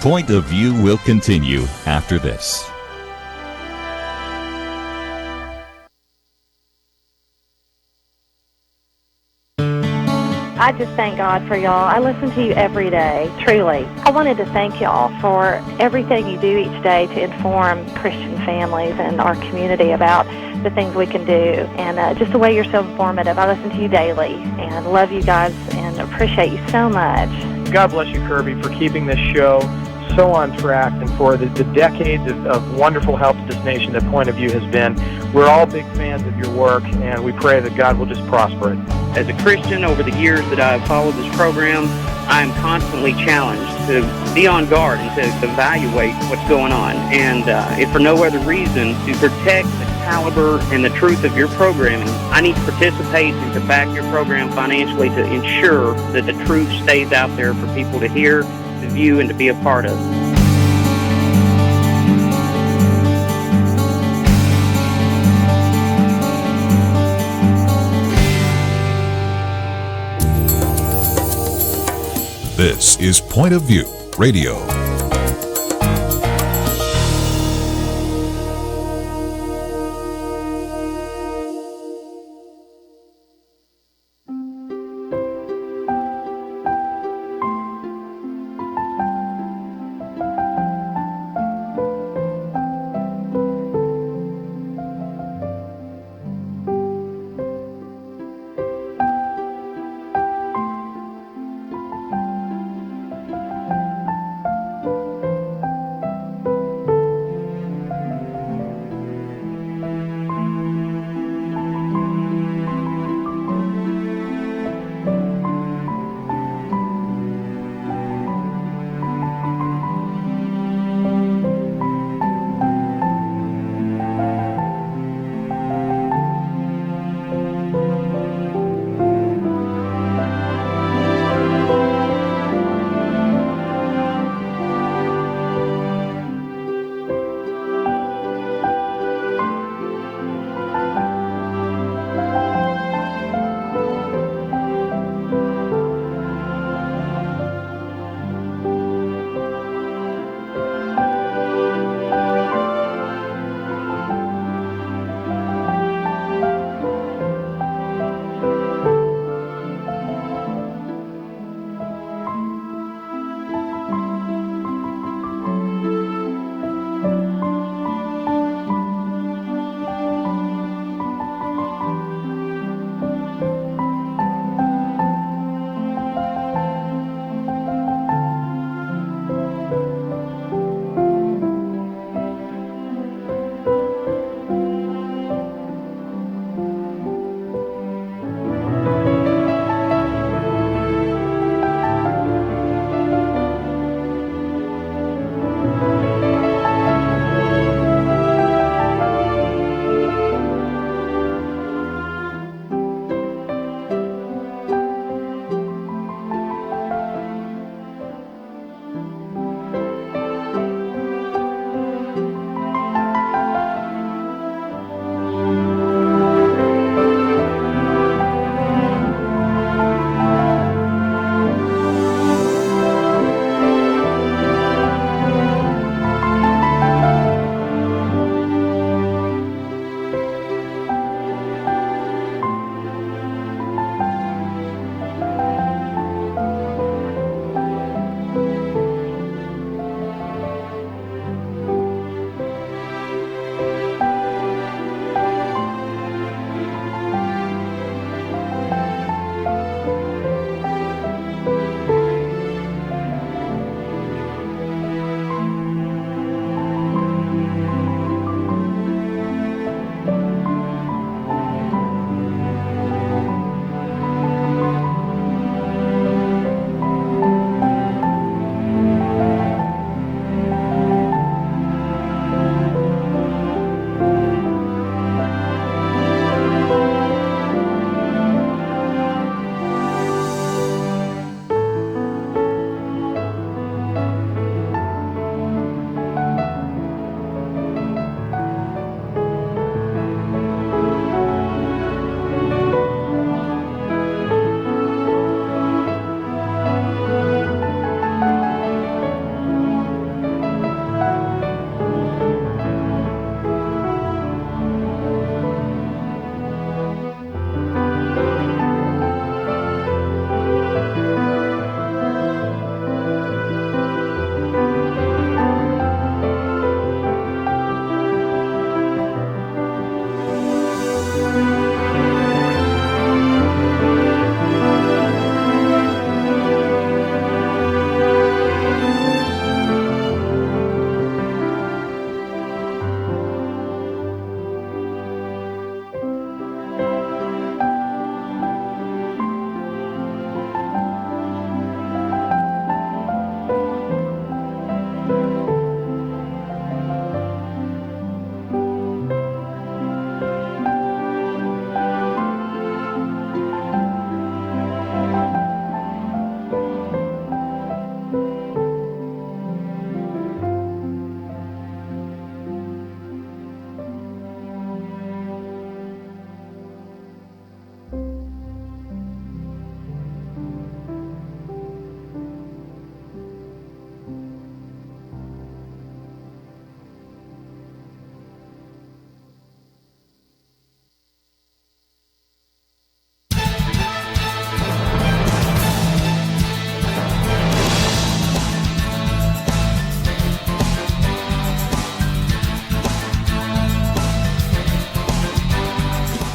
Point of View will continue after this. I just thank God for y'all. I listen to you every day, truly. I wanted to thank y'all for everything you do each day to inform Christian families and our community about the things we can do, and just the way you're so informative. I listen to you daily and love you guys and appreciate you so much. God bless you, Kerby, for keeping this show so on track and for the decades of wonderful help to this nation that Point of View has been. We're all big fans of your work, and we pray that God will just prosper it. As a Christian, over the years that I've followed this program, I am constantly challenged to be on guard and to evaluate what's going on. And if for no other reason, to protect the caliber and the truth of your programming, I need to participate and to back your program financially to ensure that the truth stays out there for people to hear, to view, and to be a part of. This is Point of View Radio.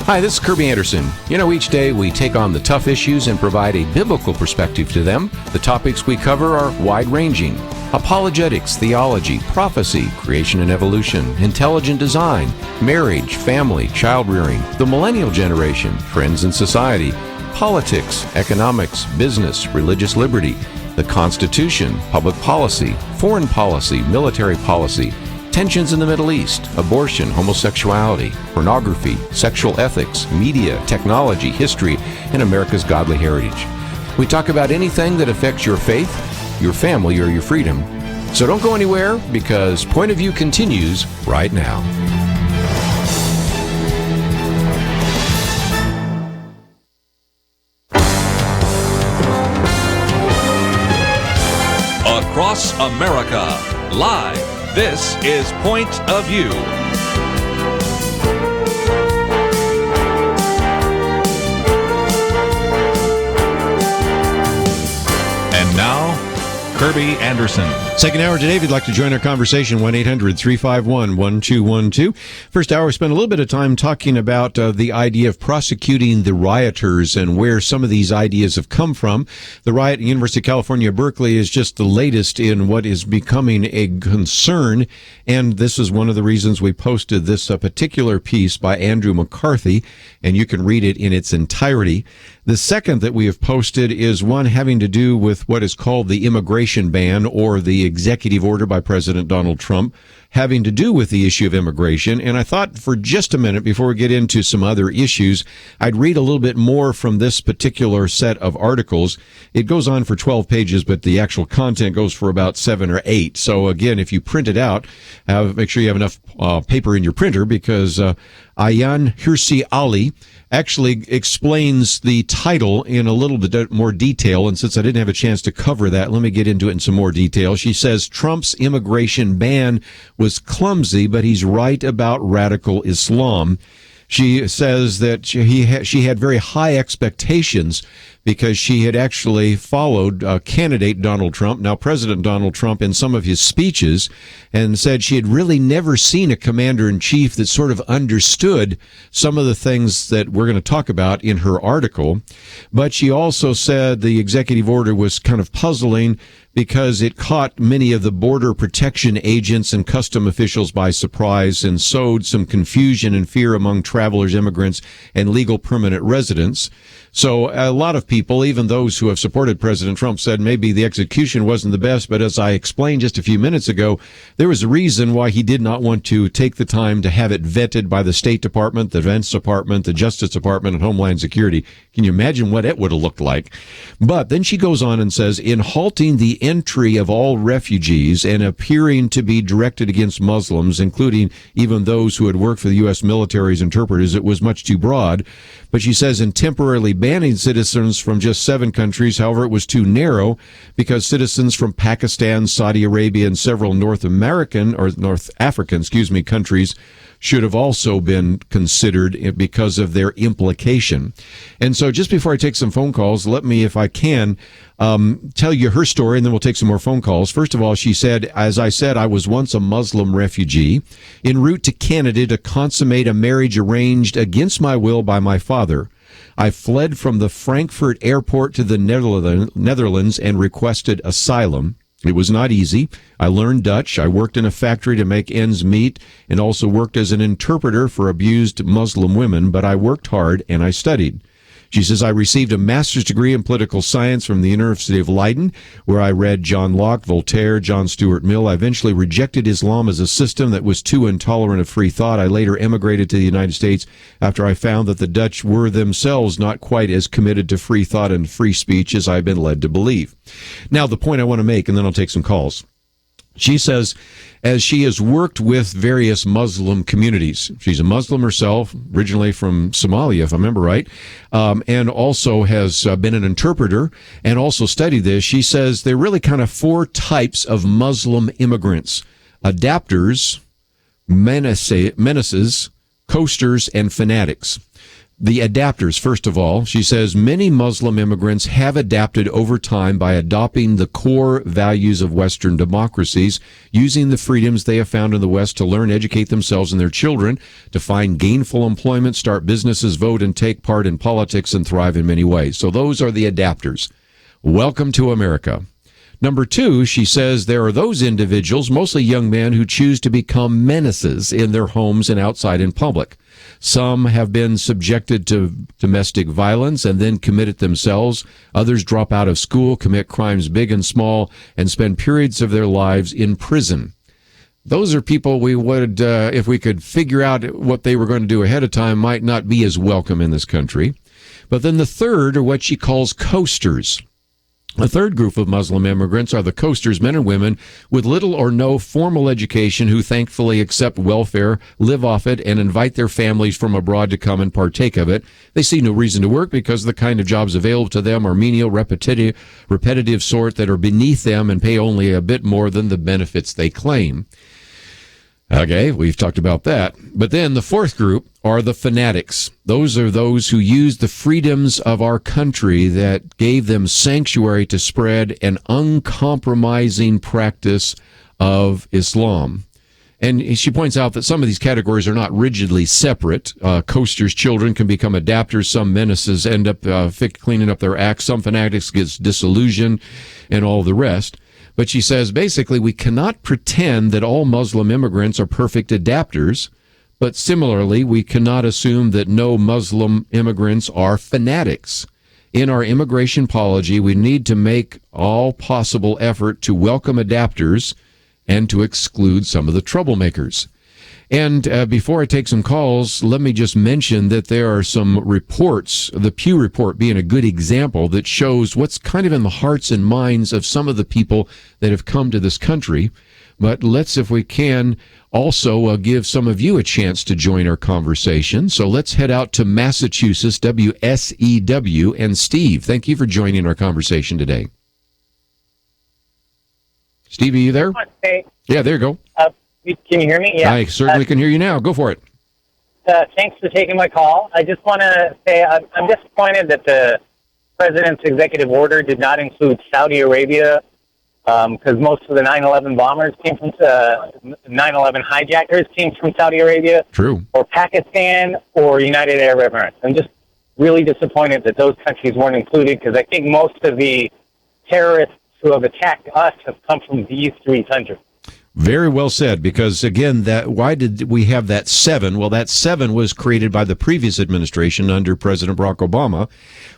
Hi, this is Kerby Anderson. Each day we take on the tough issues and provide a biblical perspective to them. The topics we cover are wide-ranging. Apologetics, theology, prophecy, creation and evolution, intelligent design, marriage, family, child-rearing, the millennial generation, trends in society, politics, economics, business, religious liberty, the Constitution, public policy, foreign policy, military policy, tensions in the Middle East, abortion, homosexuality, pornography, sexual ethics, media, technology, history, and America's godly heritage. We talk about anything that affects your faith, your family, or your freedom. So don't go anywhere, because Point of View continues right now. Across America, live. This is Point of View. And now, Kerby Anderson. Second hour today, if you'd like to join our conversation, 1-800-351-1212. First hour, we spent a little bit of time talking about the idea of prosecuting the rioters and where some of these ideas have come from. The riot at University of California, Berkeley is just the latest in what is becoming a concern, and this is one of the reasons we posted this particular piece by Andrew McCarthy, and you can read it in its entirety. The second that we have posted is one having to do with what is called the immigration ban, or the executive order by President Donald Trump having to do with the issue of immigration. And I thought for just a minute, before we get into some other issues, I'd read a little bit more from this particular set of articles. It goes on for 12 pages, but the actual content goes for about 7 or 8. So again, if you print it out, make sure you have enough paper in your printer, because Ayaan Hirsi Ali actually explains the title in a little bit more detail, and since I didn't have a chance to cover that, let me get into it in some more detail. She says Trump's immigration ban was clumsy, but he's right about radical Islam. She says that she had very high expectations because she had actually followed candidate Donald Trump, now President Donald Trump, in some of his speeches, and said she had really never seen a commander-in-chief that sort of understood some of the things that we're going to talk about in her article. But she also said the executive order was kind of puzzling because it caught many of the border protection agents and custom officials by surprise and sowed some confusion and fear among travelers, immigrants, and legal permanent residents. So a lot of people, even those who have supported President Trump, said maybe the execution wasn't the best, but as I explained just a few minutes ago, there was a reason why he did not want to take the time to have it vetted by the State Department, the Defense Department, the Justice Department, and Homeland Security. Can you imagine what it would have looked like? But then she goes on and says, in halting the entry of all refugees and appearing to be directed against Muslims, including even those who had worked for the U.S. military as interpreters, it was much too broad. But she says in temporarily banning citizens from just 7 countries, however, it was too narrow because citizens from Pakistan, Saudi Arabia, and several North African countries should have also been considered because of their implication. And so just before I take some phone calls, let me, if I can, tell you her story, and then we'll take some more phone calls. First of all, she said, as I said, I was once a Muslim refugee en route to Canada to consummate a marriage arranged against my will by my father. I fled from the Frankfurt airport to the Netherlands and requested asylum. It was not easy. I learned Dutch. I worked in a factory to make ends meet and also worked as an interpreter for abused Muslim women, but I worked hard and I studied. She says, I received a master's degree in political science from the University of Leiden, where I read John Locke, Voltaire, John Stuart Mill. I eventually rejected Islam as a system that was too intolerant of free thought. I later emigrated to the United States after I found that the Dutch were themselves not quite as committed to free thought and free speech as I've been led to believe. Now, the point I want to make, and then I'll take some calls. She says, as she has worked with various Muslim communities, she's a Muslim herself, originally from Somalia, if I remember right, and also has been an interpreter and also studied this. She says there are really kind of 4 types of Muslim immigrants: adapters, menaces, coasters, and fanatics. The adapters, first of all, she says many Muslim immigrants have adapted over time by adopting the core values of Western democracies, using the freedoms they have found in the West to learn, educate themselves and their children, to find gainful employment, start businesses, vote, and take part in politics and thrive in many ways. So those are the adapters. Welcome to America. Number two, she says there are those individuals, mostly young men, who choose to become menaces in their homes and outside in public. Some have been subjected to domestic violence and then commit it themselves. Others drop out of school, commit crimes big and small, and spend periods of their lives in prison. Those are people we would, if we could figure out what they were going to do ahead of time, might not be as welcome in this country. But then the third are what she calls coasters. A third group of Muslim immigrants are the coasters, men and women with little or no formal education who thankfully accept welfare, live off it, and invite their families from abroad to come and partake of it. They see no reason to work because the kind of jobs available to them are menial, repetitive sort that are beneath them and pay only a bit more than the benefits they claim. Okay, we've talked about that. But then the fourth group are the fanatics. Those are those who use the freedoms of our country that gave them sanctuary to spread an uncompromising practice of Islam. And she points out that some of these categories are not rigidly separate. Coasters' children can become adapters. Some menaces end up cleaning up their acts. Some fanatics get disillusioned and all the rest. But she says, basically, we cannot pretend that all Muslim immigrants are perfect adapters, but similarly, we cannot assume that no Muslim immigrants are fanatics. In our immigration policy, we need to make all possible effort to welcome adapters and to exclude some of the troublemakers. And before I take some calls, let me just mention that there are some reports, the Pew Report being a good example, that shows what's kind of in the hearts and minds of some of the people that have come to this country. But let's, if we can, also give some of you a chance to join our conversation. So let's head out to Massachusetts, WSEW. And Steve, thank you for joining our conversation today. Steve, are you there? Hey. Yeah, there you go. Can you hear me? Yeah. I certainly can hear you now. Go for it. Thanks for taking my call. I just want to say I'm disappointed that the president's executive order did not include Saudi Arabia, because most of the 9/11 bombers came from 9/11 hijackers came from Saudi Arabia. True. Or Pakistan or United Arab Emirates. I'm just really disappointed that those countries weren't included, because I think most of the terrorists who have attacked us have come from these three countries. Very well said, because again, why did we have that 7? Well, that 7 was created by the previous administration under President Barack Obama,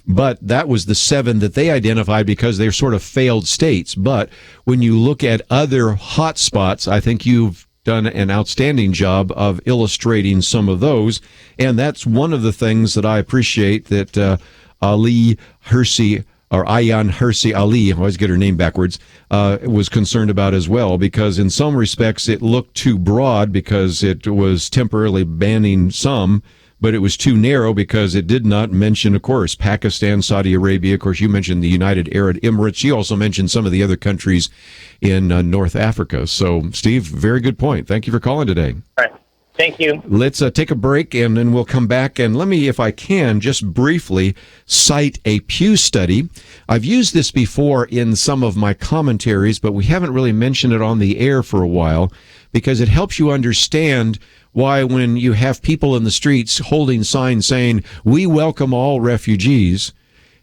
but that was the 7 that they identified because they're sort of failed states. But when you look at other hot spots, I think you've done an outstanding job of illustrating some of those, and that's one of the things that I appreciate that Ali Hirsi, or Ayaan Hirsi Ali, I always get her name backwards, was concerned about as well, because in some respects it looked too broad because it was temporarily banning some, but it was too narrow because it did not mention, of course, Pakistan, Saudi Arabia. Of course, you mentioned the United Arab Emirates. You also mentioned some of the other countries in North Africa. So, Steve, very good point. Thank you for calling today. All right. Thank you. Let's take a break, and then we'll come back. And let me, if I can, just briefly cite a Pew study. I've used this before in some of my commentaries, but we haven't really mentioned it on the air for a while, because it helps you understand why when you have people in the streets holding signs saying, "We welcome all refugees,"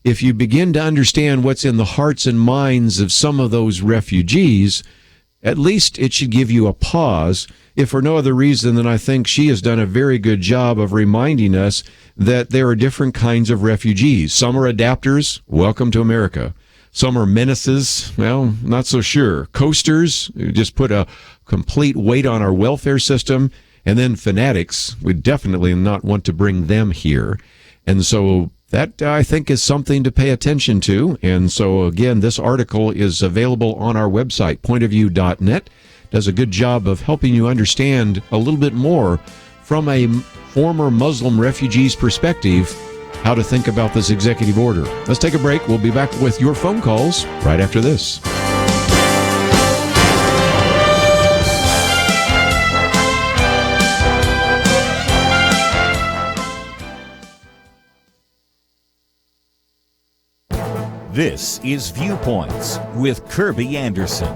if you begin to understand what's in the hearts and minds of some of those refugees, at least it should give you a pause, if for no other reason than I think she has done a very good job of reminding us that there are different kinds of refugees. Some are adapters, welcome to America. Some are menaces, well, not so sure. Coasters, who just put a complete weight on our welfare system. And then fanatics, we definitely not want to bring them here. And so that, I think, is something to pay attention to. And so, again, this article is available on our website, pointofview.net. Does a good job of helping you understand a little bit more from a former Muslim refugee's perspective how to think about this executive order. Let's take a break. We'll be back with your phone calls right after this. This is Viewpoints with Kerby Anderson.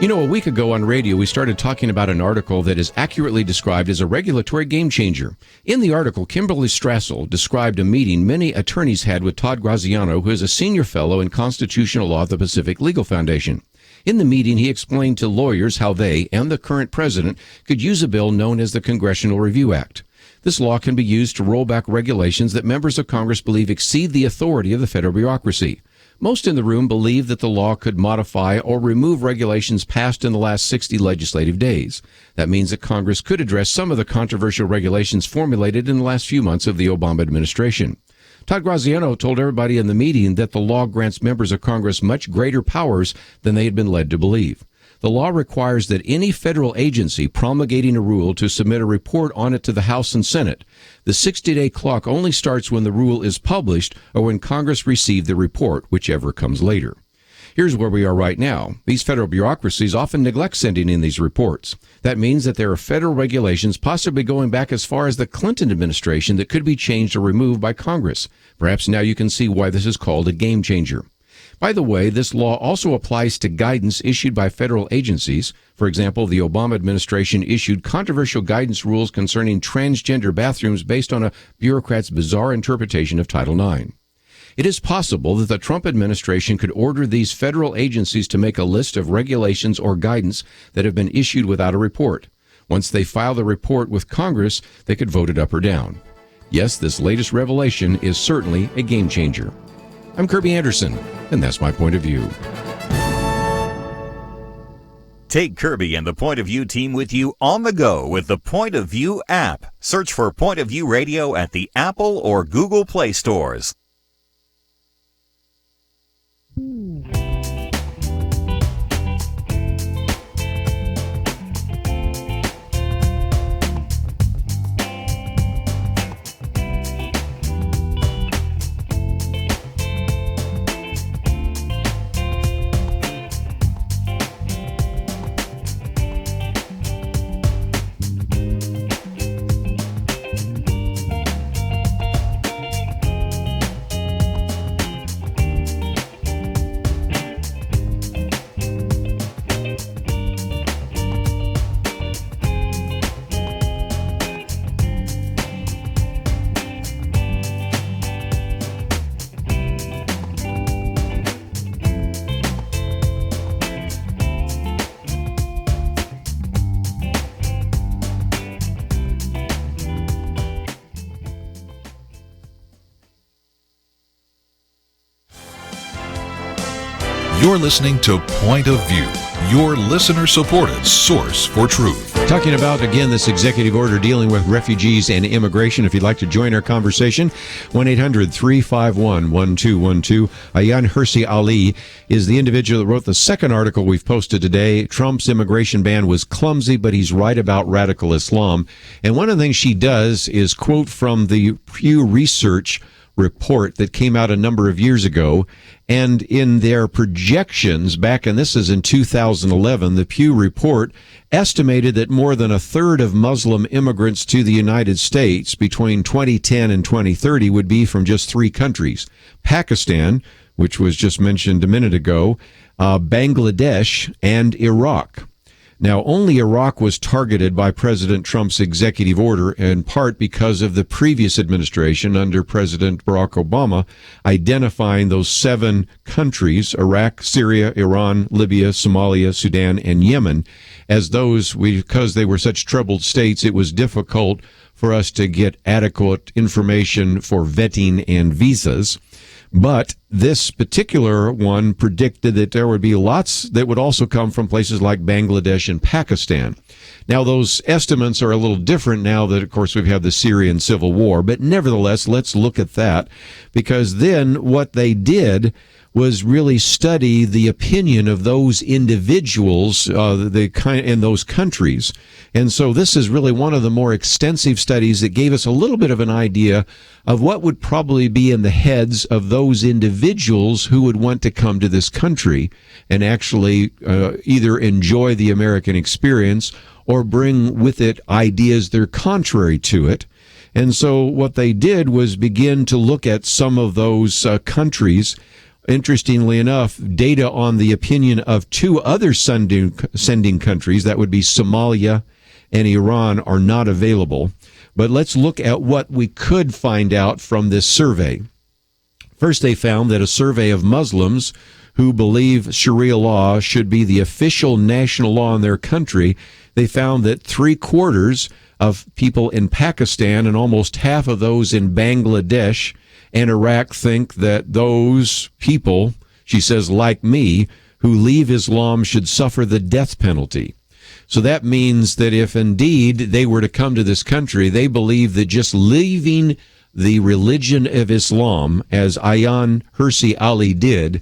You know, a week ago on radio, we started talking about an article that is accurately described as a regulatory game changer. In the article, Kimberly Strassel described a meeting many attorneys had with Todd Graziano, who is a senior fellow in constitutional law at the Pacific Legal Foundation. In the meeting, he explained to lawyers how they and the current president could use a bill known as the Congressional Review Act. This law can be used to roll back regulations that members of Congress believe exceed the authority of the federal bureaucracy. Most in the room believe that the law could modify or remove regulations passed in the last 60 legislative days. That means that Congress could address some of the controversial regulations formulated in the last few months of the Obama administration. Todd Graziano told everybody in the meeting that the law grants members of Congress much greater powers than they had been led to believe. The law requires that any federal agency promulgating a rule to submit a report on it to the House and Senate. The 60-day clock only starts when the rule is published or when Congress received the report, whichever comes later. Here's where we are right now. These federal bureaucracies often neglect sending in these reports. That means that there are federal regulations possibly going back as far as the Clinton administration that could be changed or removed by Congress. Perhaps now you can see why this is called a game changer. By the way, this law also applies to guidance issued by federal agencies. For example, the Obama administration issued controversial guidance rules concerning transgender bathrooms based on a bureaucrat's bizarre interpretation of Title IX. It is possible that the Trump administration could order these federal agencies to make a list of regulations or guidance that have been issued without a report. Once they file the report with Congress, they could vote it up or down. Yes, this latest revelation is certainly a game changer. I'm Kerby Anderson, and that's my point of view. Take Kerby and the Point of View team with you on the go with the Point of View app. Search for Point of View Radio at the Apple or Google Play stores. You're listening to Point of View, your listener-supported source for truth. Talking about, again, this executive order dealing with refugees and immigration. If you'd like to join our conversation, 1-800-351-1212. Ayaan Hirsi Ali is the individual that wrote the second article we've posted today. Trump's immigration ban was clumsy, but he's right about radical Islam. And one of the things she does is quote from the Pew Research report that came out a number of years ago. And in their projections back, and this is in 2011, the Pew report estimated that more than a third of Muslim immigrants to the United States between 2010 and 2030 would be from just three countries: Pakistan, which was just mentioned a minute ago, Bangladesh, and Iraq. Now, only Iraq was targeted by President Trump's executive order, in part because of the previous administration under President Barack Obama identifying those 7 countries, Iraq, Syria, Iran, Libya, Somalia, Sudan, and Yemen, as those, because they were such troubled states, it was difficult for us to get adequate information for vetting and visas. But this particular one predicted that there would be lots that would also come from places like Bangladesh and Pakistan. Now, those estimates are a little different now that, of course, we've had the Syrian civil war. But nevertheless, let's look at that, because then what they did was really study the opinion of those individuals in those countries. And so this is really one of the more extensive studies that gave us a little bit of an idea of what would probably be in the heads of those individuals who would want to come to this country and actually either enjoy the American experience or bring with it ideas that are contrary to it. And so what they did was begin to look at some of those countries interestingly enough, data on the opinion of two other sending countries, that would be Somalia and Iran, are not available. But let's look at what we could find out from this survey. First, they found that a survey of Muslims who believe Sharia law should be the official national law in their country, they found that 3/4 of people in Pakistan and almost half of those in Bangladesh and Iraq think that those people, she says, like me, who leave Islam should suffer the death penalty. So that means that if indeed they were to come to this country, they believe that just leaving the religion of Islam, as Ayaan Hirsi Ali did,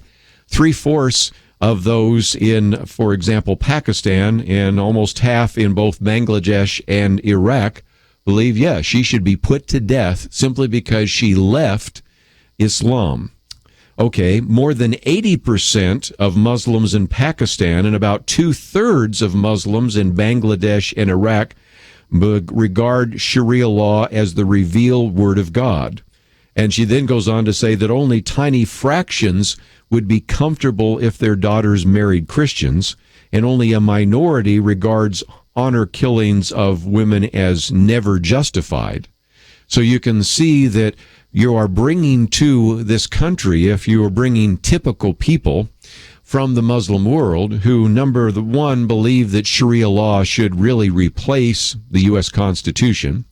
3/4 of those in, for example, Pakistan and almost half in both Bangladesh and Iraq believe, she should be put to death simply because she left Islam. Okay, more than 80% of Muslims in Pakistan and about 2/3 of Muslims in Bangladesh and Iraq regard Sharia law as the revealed word of God. And she then goes on to say that only tiny fractions would be comfortable if their daughters married Christians, and only a minority regards honor killings of women as never justified. So you can see that you are bringing to this country, if you are bringing typical people from the Muslim world who, number one, believe that Sharia law should really replace the U.S. Constitution.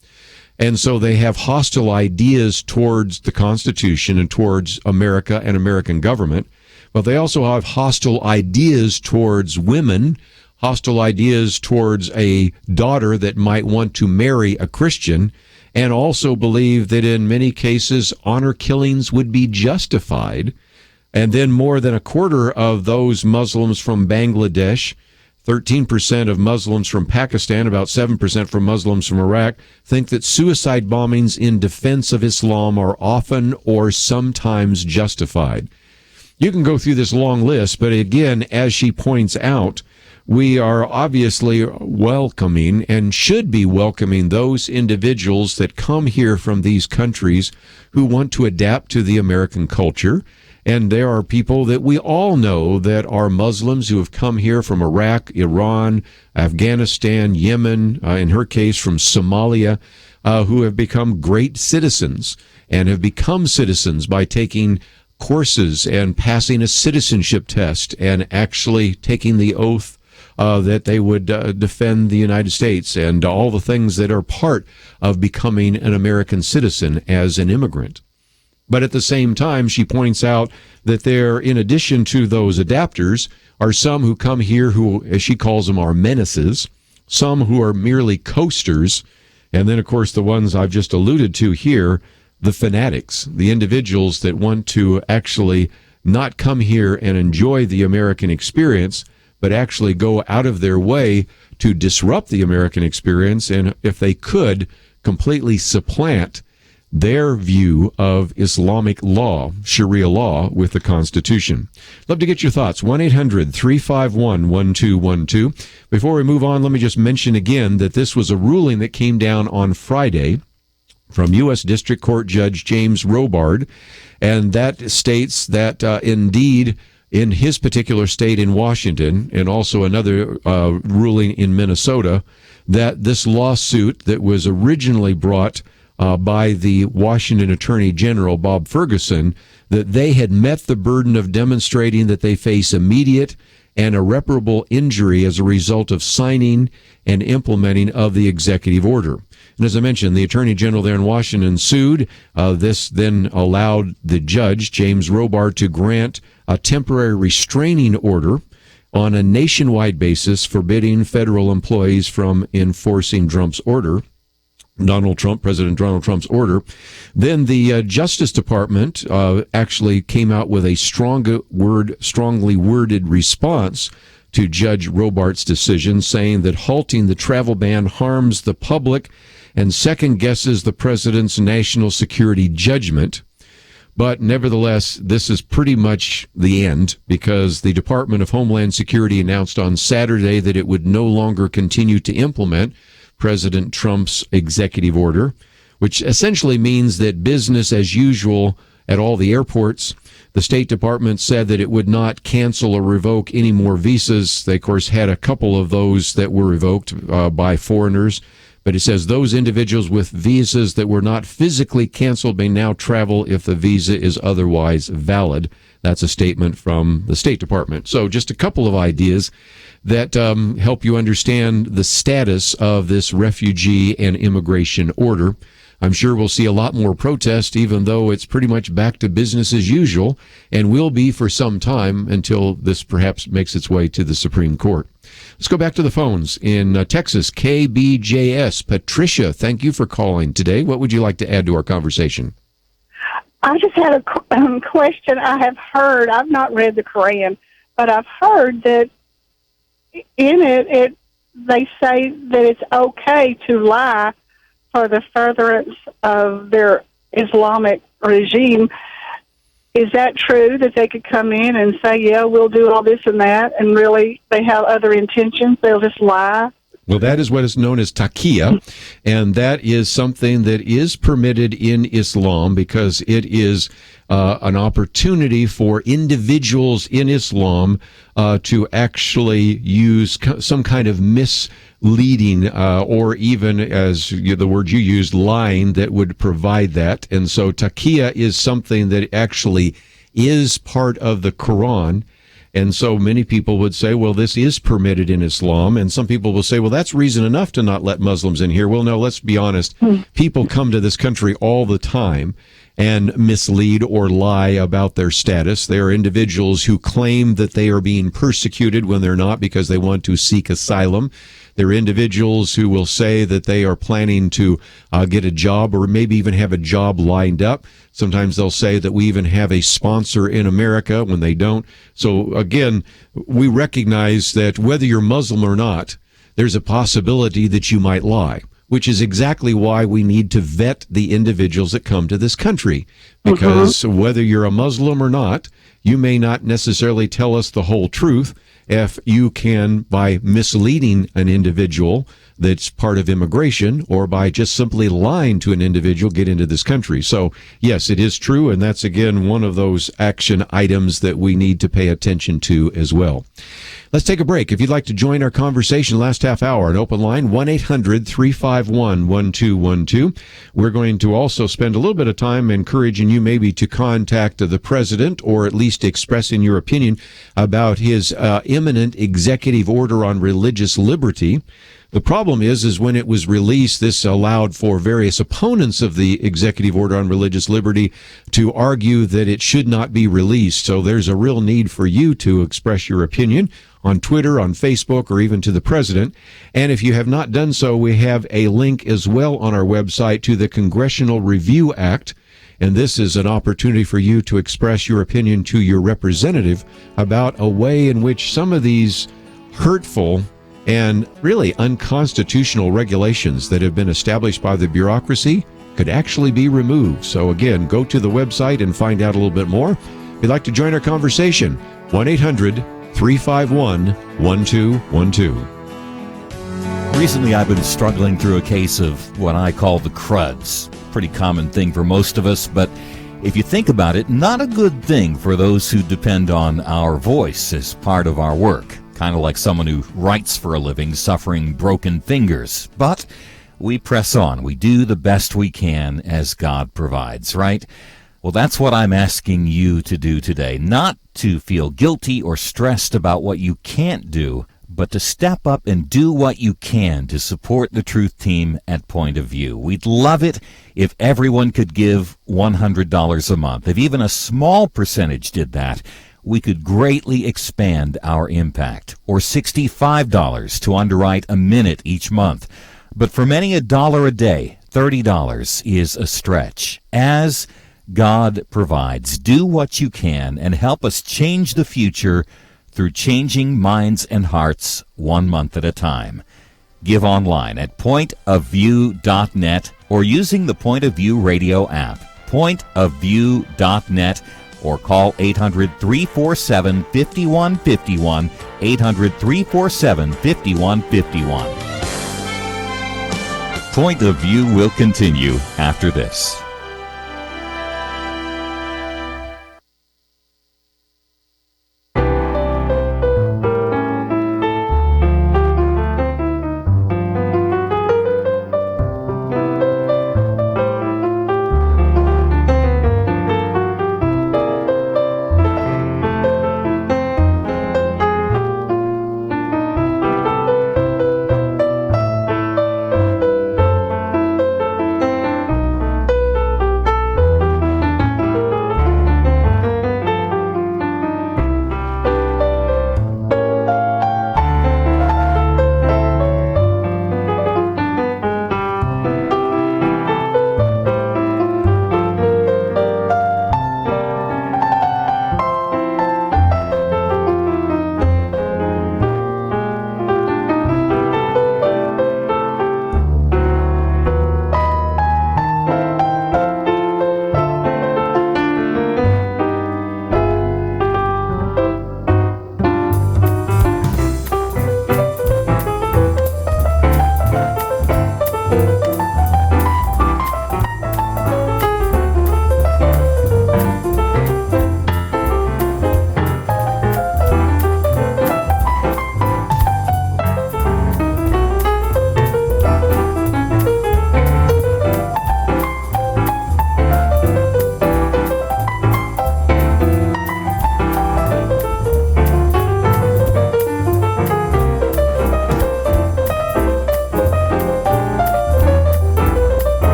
And so they have hostile ideas towards the Constitution and towards America and American government. But they also have hostile ideas towards women, hostile ideas towards a daughter that might want to marry a Christian, and also believe that in many cases honor killings would be justified. And then more than 1/4 of those Muslims from Bangladesh, 13% of Muslims from Pakistan, about 7% from Muslims from Iraq, think that suicide bombings in defense of Islam are often or sometimes justified. You can go through this long list, but again, as she points out, we are obviously welcoming and should be welcoming those individuals that come here from these countries who want to adapt to the American culture. And there are people that we all know that are Muslims who have come here from Iraq, Iran, Afghanistan, Yemen, in her case from Somalia, who have become great citizens and have become citizens by taking courses and passing a citizenship test and actually taking the oath that they would defend the United States and all the things that are part of becoming an American citizen as an immigrant. But at the same time, she points out that there, in addition to those adapters, are some who come here who, as she calls them, are menaces, some who are merely coasters, and then, of course, the ones I've just alluded to here, the fanatics, the individuals that want to actually not come here and enjoy the American experience, but actually go out of their way to disrupt the American experience and, if they could, completely supplant their view of Islamic law, Sharia law, with the Constitution. Love to get your thoughts. 1-800-351-1212. Before we move on, let me just mention again that this was a ruling that came down on Friday from U.S. District Court Judge James Robard, and that states that indeed in his particular state in Washington, and also another ruling in Minnesota, that this lawsuit that was originally brought by the Washington Attorney General, Bob Ferguson, that they had met the burden of demonstrating that they face immediate and irreparable injury as a result of signing and implementing of the executive order. And as I mentioned, the Attorney General there in Washington sued. This then allowed the judge, James Robard, to grant a temporary restraining order on a nationwide basis forbidding federal employees from enforcing Trump's order. President Donald Trump's order. Then the Justice Department actually came out with a strongly worded response to Judge Robard's decision, saying that halting the travel ban harms the public and second guesses the president's national security judgment. But nevertheless, this is pretty much the end, because the Department of Homeland Security announced on Saturday that it would no longer continue to implement President Trump's executive order, which essentially means that business as usual at all the airports, The State Department said that it would not cancel or revoke any more visas. They, of course, had a couple of those that were revoked by foreigners. But it says those individuals with visas that were not physically canceled may now travel if the visa is otherwise valid. That's a statement from the State Department. So just a couple of ideas that help you understand the status of this refugee and immigration order. I'm sure we'll see a lot more protest, even though it's pretty much back to business as usual, and will be for some time until this perhaps makes its way to the Supreme Court. Let's go back to the phones in Texas, KBJS. Patricia, thank you for calling today. What would you like to add to our conversation? I just had a question. I have heard, I've not read the Quran, but I've heard that in it they say that it's okay to lie for the furtherance of their Islamic regime. Is that true, that they could come in and say, yeah, we'll do all this and that, and really they have other intentions? They'll just lie? Well, that is what is known as taqiyya, and that is something that is permitted in Islam because it is an opportunity for individuals in Islam to actually use some kind of misleading or even, as the word you used, lying, that would provide that. And so taqiyya is something that actually is part of the Quran. And so many people would say, well, this is permitted in Islam. And some people will say, well, that's reason enough to not let Muslims in here. Well, no, let's be honest. People come to this country all the time and mislead or lie about their status. They are individuals who claim that they are being persecuted when they're not because they want to seek asylum. There are individuals who will say that they are planning to get a job or maybe even have a job lined up. Sometimes they'll say that we even have a sponsor in America when they don't. So again, we recognize that whether you're Muslim or not, there's a possibility that you might lie, which is exactly why we need to vet the individuals that come to this country. Because whether you're a Muslim or not, you may not necessarily tell us the whole truth. If you can, by misleading an individual that's part of immigration, or by just simply lying to an individual, get into this country. So, yes, it is true, and that's, again, one of those action items that we need to pay attention to as well. Let's take a break. If you'd like to join our conversation last half hour, an open line, 1-800-351-1212. We're going to also spend a little bit of time encouraging you maybe to contact the president, or at least expressing your opinion about his imminent executive order on religious liberty. The problem is when it was released, this allowed for various opponents of the executive order on religious liberty to argue that it should not be released. So there's a real need for you to express your opinion on Twitter, on Facebook, or even to the president. And if you have not done so, we have a link as well on our website to the Congressional Review Act. And this is an opportunity for you to express your opinion to your representative about a way in which some of these hurtful and really unconstitutional regulations that have been established by the bureaucracy could actually be removed. So again, go to the website and find out a little bit more. If you'd like to join our conversation, 1-800-351-1212. Recently, I've been struggling through a case of what I call the cruds. Pretty common thing for most of us, but if you think about it, not a good thing for those who depend on our voice as part of our work. Kind of like someone who writes for a living suffering broken fingers. But we press on. We do the best we can as God provides, right? Well, that's what I'm asking you to do today. Not to feel guilty or stressed about what you can't do, but to step up and do what you can to support the Truth Team at Point of View. We'd love it if everyone could give $100 a month. If even a small percentage did that, we could greatly expand our impact. Or $65 to underwrite a minute each month. But for many, $1 a day, $30 is a stretch. As God provides, do what you can and help us change the future through changing minds and hearts 1 month at a time. Give online at pointofview.net or using the Point of View radio app, pointofview.net, or call 800-347-5151, 800-347-5151. Point of View will continue after this.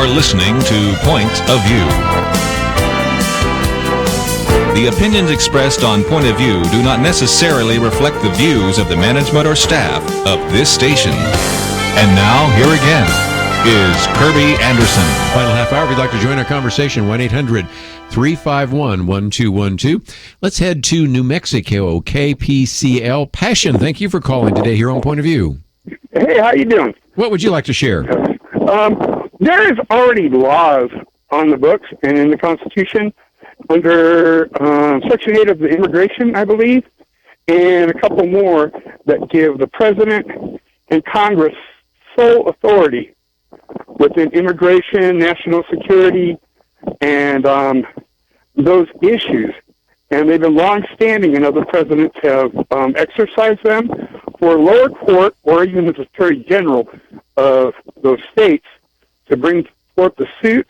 You're listening to Point of View. The opinions expressed on Point of View do not necessarily reflect the views of the management or staff of this station. And now, here again is Kerby Anderson. Final half hour. If you'd like to join our conversation, 1-800-351-1212. Let's head to New Mexico, KPCL. Passion, thank you for calling today here on Point of View. Hey, how you doing? What would you like to share? There is already laws on the books and in the Constitution under Section 8 of the Immigration, I believe, and a couple more that give the President and Congress full authority within immigration, national security, and those issues. And they've been long-standing, and other presidents have exercised them. For lower court or even the Attorney General of those states to bring forth the suit,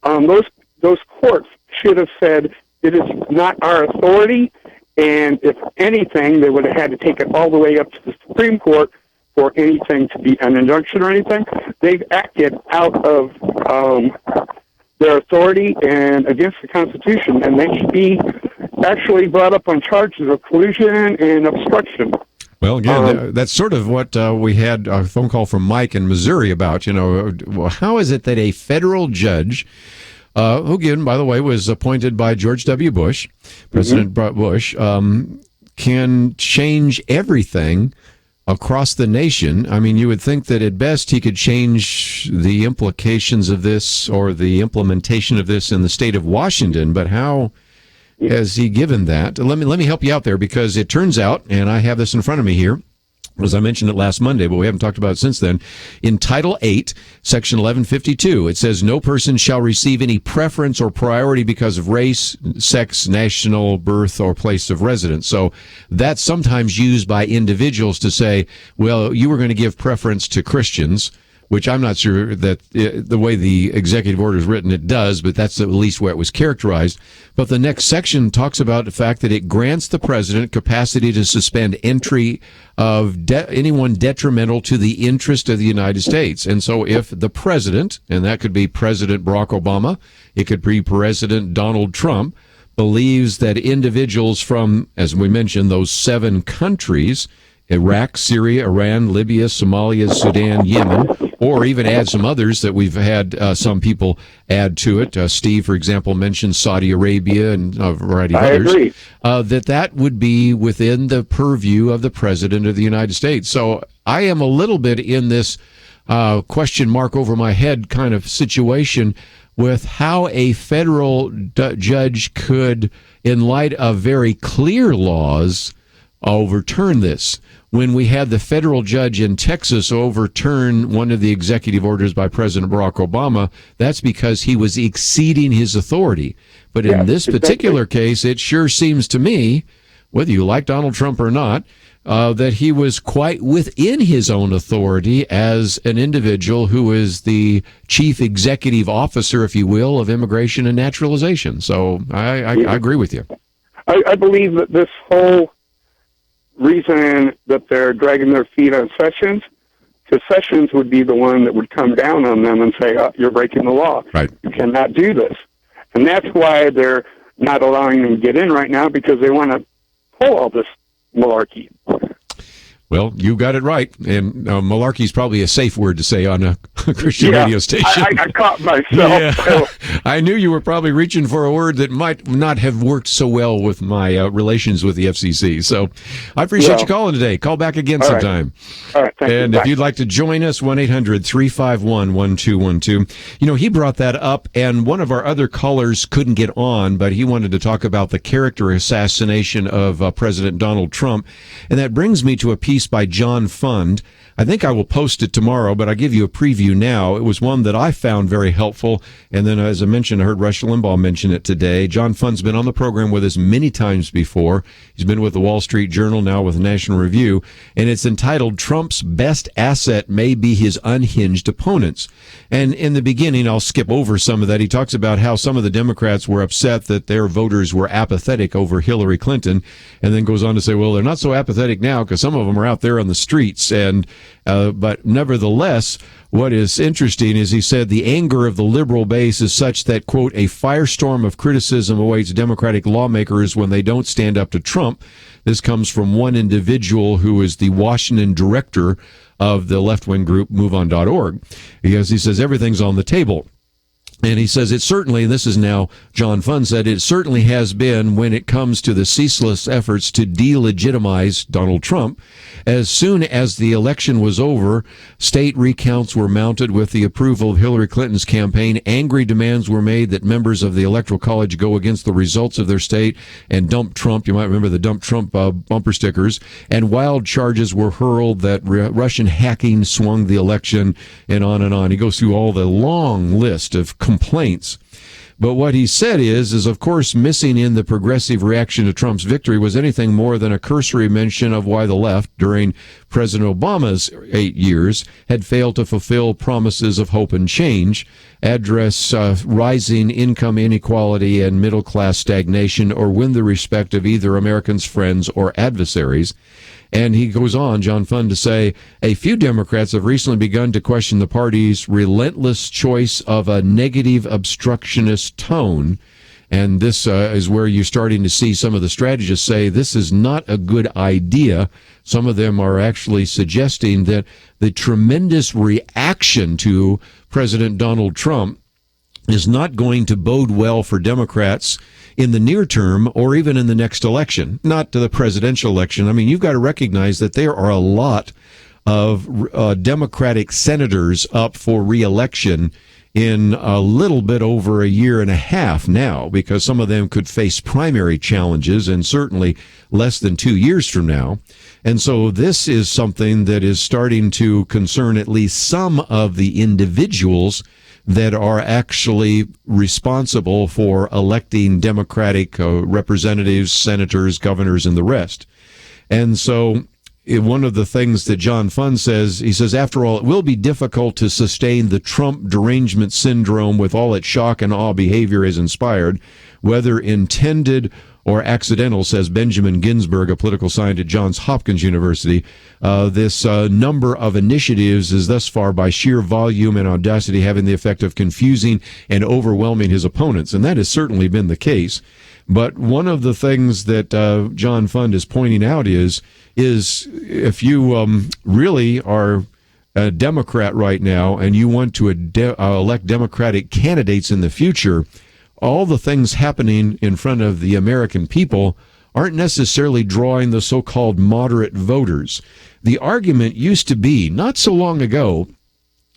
those courts should have said it is not our authority, and if anything, they would have had to take it all the way up to the Supreme Court for anything to be an injunction or anything. They've acted out of their authority and against the Constitution, and they should be actually brought up on charges of collusion and obstruction. Well, again, that's sort of what we had a phone call from Mike in Missouri about. How is it that a federal judge, who, again, by the way, was appointed by George W. Bush, President Bush, can change everything across the nation? I mean, you would think that at best he could change the implications of this or the implementation of this in the state of Washington, but how has he given that? Let me help you out there, because it turns out, and I have this in front of me here, as I mentioned it last Monday, but we haven't talked about it since then. In Title 8, Section 1152, it says no person shall receive any preference or priority because of race, sex, national birth, or place of residence. So that's sometimes used by individuals to say, well, you were going to give preference to Christians, which I'm not sure that the way the executive order is written, it does, but that's at least where it was characterized. But the next section talks about the fact that it grants the president capacity to suspend entry of anyone detrimental to the interest of the United States. And so if the president, and that could be President Barack Obama, it could be President Donald Trump, believes that individuals from, as we mentioned, those 7 countries, Iraq, Syria, Iran, Libya, Somalia, Sudan, Yemen, or even add some others that we've had some people add to it. Steve, for example, mentioned Saudi Arabia and a variety of others. Agree. That would be within the purview of the President of the United States. So I am a little bit in this question mark over my head kind of situation with how a federal judge could, in light of very clear laws, overturn this. When we had the federal judge in Texas overturn one of the executive orders by President Barack Obama, that's because he was exceeding his authority. But in this particular case, it sure seems to me, whether you like Donald Trump or not, that he was quite within his own authority as an individual who is the chief executive officer, if you will, of immigration and naturalization. So I agree with you. I believe that this whole reason that they're dragging their feet on Sessions, because Sessions would be the one that would come down on them and say, you're breaking the law. Right. You cannot do this. And that's why they're not allowing them to get in right now, because they want to pull all this malarkey. Well, you got it right. And malarkey is probably a safe word to say on a Christian radio station. I caught myself. Yeah. I knew you were probably reaching for a word that might not have worked so well with my relations with the FCC. So I appreciate you calling today. Call back again sometime. All right. Thank you. And if you'd like to join us, 1-800-351-1212. You know, he brought that up, and one of our other callers couldn't get on, but he wanted to talk about the character assassination of President Donald Trump. And that brings me to a piece by John Fund. I think I will post it tomorrow, but I'll give you a preview now. It was one that I found very helpful, and then, as I mentioned, I heard Rush Limbaugh mention it today. John Fund's been on the program with us many times before. He's been with the Wall Street Journal, now with National Review, and it's entitled, Trump's Best Asset May Be His Unhinged Opponents. And in the beginning, I'll skip over some of that. He talks about how some of the Democrats were upset that their voters were apathetic over Hillary Clinton, and then goes on to say, well, they're not so apathetic now because some of them are are out there on the streets. And but nevertheless, what is interesting is he said the anger of the liberal base is such that, quote, a firestorm of criticism awaits Democratic lawmakers when they don't stand up to Trump. This comes from one individual who is the Washington director of the left-wing group MoveOn.org, because he says everything's on the table. And he says it certainly, this is now John Funn said, it certainly has been when it comes to the ceaseless efforts to delegitimize Donald Trump. As soon as the election was over, state recounts were mounted with the approval of Hillary Clinton's campaign. Angry demands were made that members of the Electoral College go against the results of their state and dump Trump. You might remember the dump Trump bumper stickers. And wild charges were hurled that Russian hacking swung the election, and on and on. He goes through all the long list of complaints. But what he said is of course missing in the progressive reaction to Trump's victory was anything more than a cursory mention of why the left, during President Obama's 8 years, had failed to fulfill promises of hope and change, address rising income inequality and middle-class stagnation, or win the respect of either Americans' friends or adversaries. And he goes on, John Funn, to say, a few Democrats have recently begun to question the party's relentless choice of a negative obstructionist tone. And this is where you're starting to see some of the strategists say this is not a good idea. Some of them are actually suggesting that the tremendous reaction to President Donald Trump is not going to bode well for Democrats in the near term or even in the next election, not to the presidential election. I mean, you've got to recognize that there are a lot of Democratic senators up for re-election in a little bit over a year and a half now, because some of them could face primary challenges, and certainly less than 2 years from now. And so this is something that is starting to concern at least some of the individuals that are actually responsible for electing Democratic representatives, senators, governors, and the rest. And so one of the things that John Funn says, he says, after all, it will be difficult to sustain the Trump derangement syndrome with all its shock and awe behavior has inspired, whether intended or accidental, says Benjamin Ginsberg, a political scientist at Johns Hopkins University. This number of initiatives is thus far, by sheer volume and audacity, having the effect of confusing and overwhelming his opponents. And that has certainly been the case. But one of the things that John Funn is pointing out is if you really are a Democrat right now and you want to elect Democratic candidates in the future, all the things happening in front of the American people aren't necessarily drawing the so-called moderate voters. The argument used to be, not so long ago,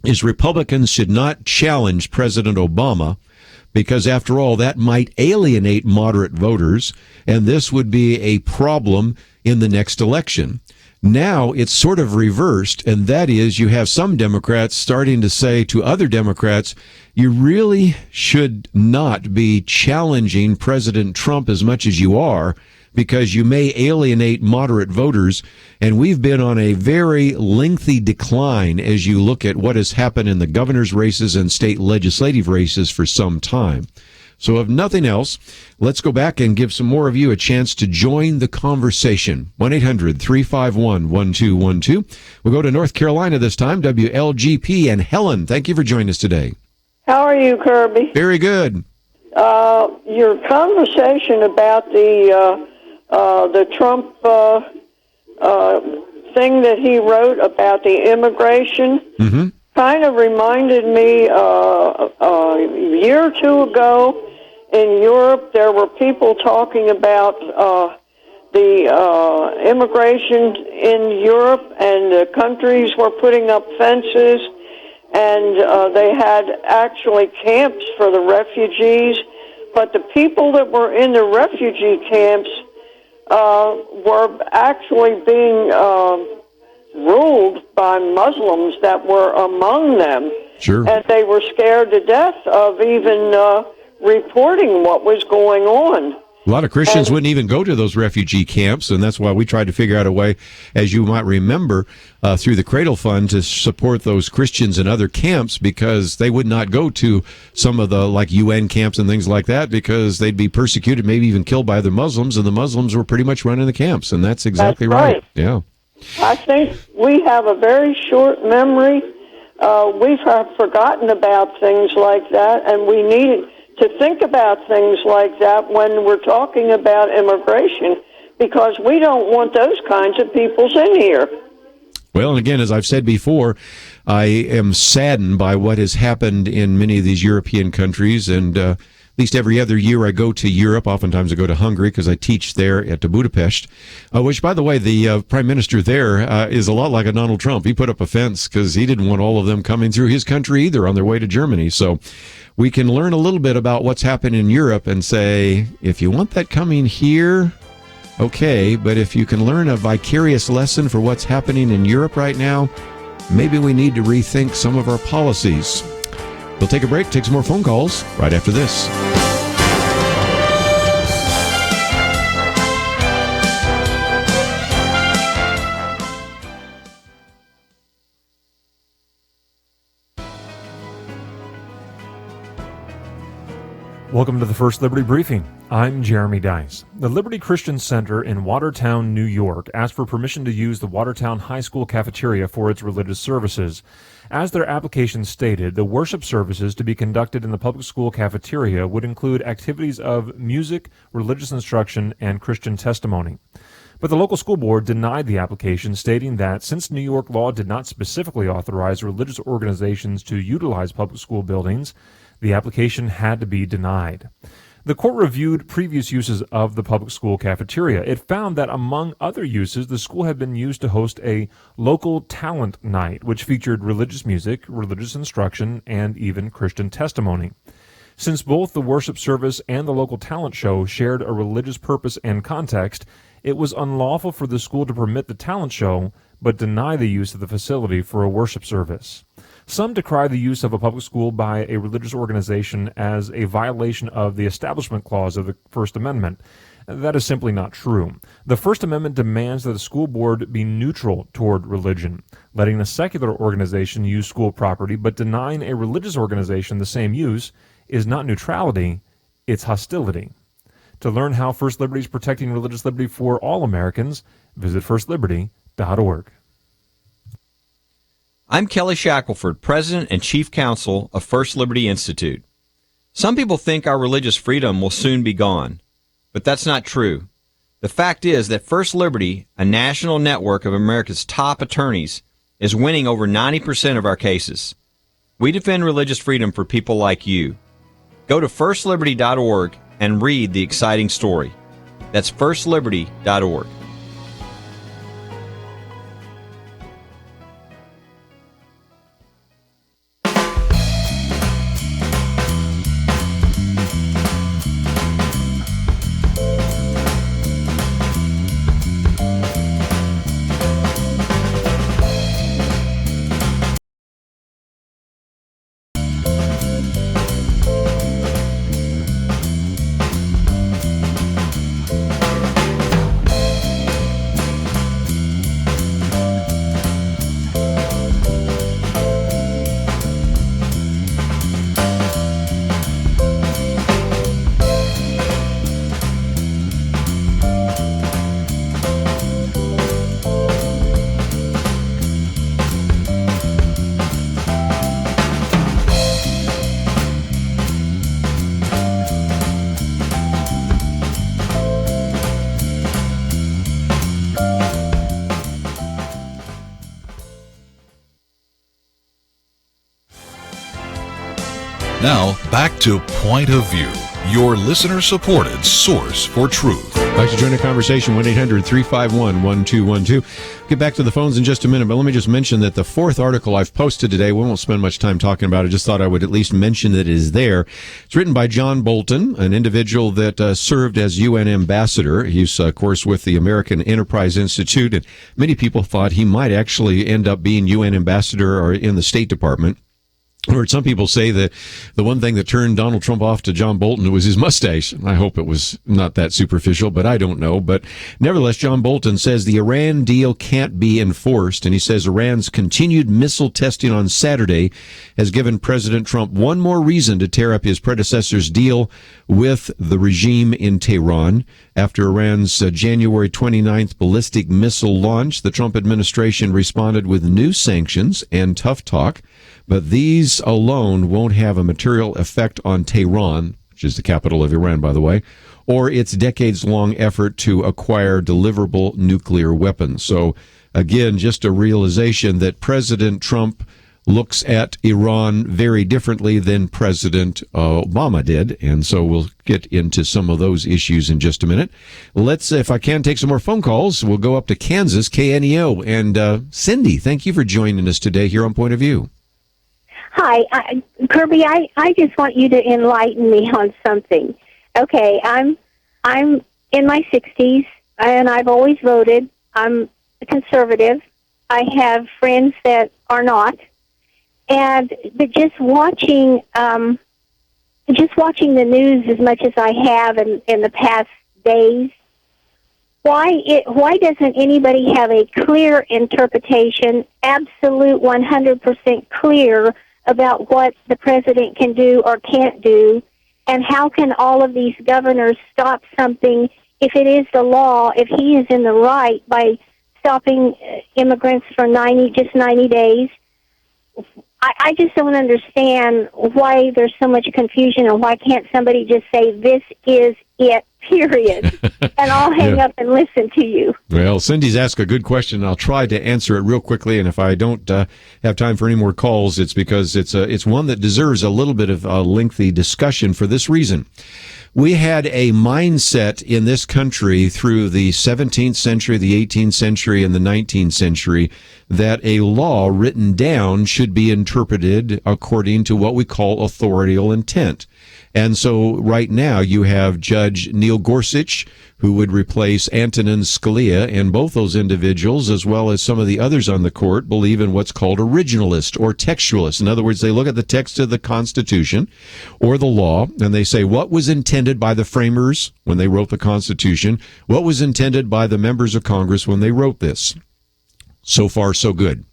is Republicans should not challenge President Obama because, after all, that might alienate moderate voters, and this would be a problem in the next election. Now it's sort of reversed, and that is you have some Democrats starting to say to other Democrats, you really should not be challenging President Trump as much as you are, because you may alienate moderate voters. And we've been on a very lengthy decline as you look at what has happened in the governor's races and state legislative races for some time. So if nothing else, let's go back and give some more of you a chance to join the conversation. 1-800-351-1212. We'll go to North Carolina this time, WLGP. And Helen, thank you for joining us today. How are you, Kerby? Very good. Your conversation about the Trump thing that he wrote about the immigration kind of reminded me a year or two ago in Europe, there were people talking about the immigration in Europe, and the countries were putting up fences, and they had actually camps for the refugees, but the people that were in the refugee camps were actually being ruled by Muslims that were among them. Sure. And they were scared to death of even reporting what was going on. A lot of Christians wouldn't even go to those refugee camps, and that's why we tried to figure out a way, as you might remember, through the Cradle Fund, to support those Christians in other camps, because they would not go to some of the like UN camps and things like that, because they'd be persecuted, maybe even killed by other Muslims, and the Muslims were pretty much running the camps, and that's exactly right. Yeah. I think we have a very short memory. We've forgotten about things like that, and we need to think about things like that when we're talking about immigration, because we don't want those kinds of peoples in here. Well, and again, as I've said before, I am saddened by what has happened in many of these European countries, and at least every other year I go to Europe. Oftentimes I go to Hungary because I teach there at Budapest, which, by the way, the prime minister there is a lot like a Donald Trump. He put up a fence because he didn't want all of them coming through his country either on their way to Germany. So we can learn a little bit about what's happening in Europe and say, if you want that coming here, okay, but if you can learn a vicarious lesson for what's happening in Europe right now, maybe we need to rethink some of our policies. We'll take a break, take some more phone calls right after this. Welcome to the First Liberty Briefing. I'm Jeremy Dice. The Liberty Christian Center in Watertown, New York, asked for permission to use the Watertown High School cafeteria for its religious services. As their application stated, the worship services to be conducted in the public school cafeteria would include activities of music, religious instruction, and Christian testimony. But the local school board denied the application, stating that since New York law did not specifically authorize religious organizations to utilize public school buildings, the application had to be denied. The court reviewed previous uses of the public school cafeteria. It found that among other uses, the school had been used to host a local talent night, which featured religious music, religious instruction, and even Christian testimony. Since both the worship service and the local talent show shared a religious purpose and context, it was unlawful for the school to permit the talent show, but deny the use of the facility for a worship service. Some decry the use of a public school by a religious organization as a violation of the Establishment Clause of the First Amendment. That is simply not true. The First Amendment demands that the school board be neutral toward religion. Letting a secular organization use school property but denying a religious organization the same use is not neutrality, it's hostility. To learn how First Liberty is protecting religious liberty for all Americans, visit firstliberty.org. I'm Kelly Shackelford, President and Chief Counsel of First Liberty Institute. Some people think our religious freedom will soon be gone, but that's not true. The fact is that First Liberty, a national network of America's top attorneys, is winning over 90% of our cases. We defend religious freedom for people like you. Go to firstliberty.org and read the exciting story. That's firstliberty.org. Now, back to Point of View, your listener-supported source for truth. I'd like to join the conversation, 1-800-351-1212. Get back to the phones in just a minute, but let me just mention that the fourth article I've posted today, we won't spend much time talking about it, just thought I would at least mention that it is there. It's written by John Bolton, an individual that served as UN ambassador. He's, of course, with the American Enterprise Institute, and many people thought he might actually end up being UN ambassador or in the State Department. I heard some people say that the one thing that turned Donald Trump off to John Bolton was his mustache. I hope it was not that superficial, but I don't know. But nevertheless, John Bolton says the Iran deal can't be enforced, and he says Iran's continued missile testing on Saturday has given President Trump one more reason to tear up his predecessor's deal with the regime in Tehran. After Iran's January 29th ballistic missile launch, the Trump administration responded with new sanctions and tough talk. But these alone won't have a material effect on Tehran, which is the capital of Iran, by the way, or its decades-long effort to acquire deliverable nuclear weapons. So, again, just a realization that President Trump looks at Iran very differently than President Obama did. And so we'll get into some of those issues in just a minute. Let's, if I can, take some more phone calls. We'll go up to Kansas, KNEO. And Cindy, thank you for joining us today here on Point of View. Hi, Kerby. I just want you to enlighten me on something. Okay, I'm in my 60s, and I've always voted. I'm a conservative. I have friends that are not, but just watching the news as much as I have in the past days. Why doesn't anybody have a clear interpretation, absolute 100% clear about what the president can do or can't do, and how can all of these governors stop something if it is the law, if he is in the right by stopping immigrants for 90 days? I just don't understand why there's so much confusion, and why can't somebody just say, this is it, period, and I'll hang up and listen to you. Well, Cindy's asked a good question. I'll try to answer it real quickly, and if I don't have time for any more calls, it's because it's one that deserves a little bit of a lengthy discussion for this reason. We had a mindset in this country through the 17th century, the 18th century, and the 19th century that a law written down should be interpreted according to what we call authorial intent. And so right now you have Judge Neil Gorsuch, who would replace Antonin Scalia, and both those individuals, as well as some of the others on the court, believe in what's called originalist or textualist. In other words, they look at the text of the Constitution or the law, and they say what was intended by the framers when they wrote the Constitution, what was intended by the members of Congress when they wrote this. So far, so good.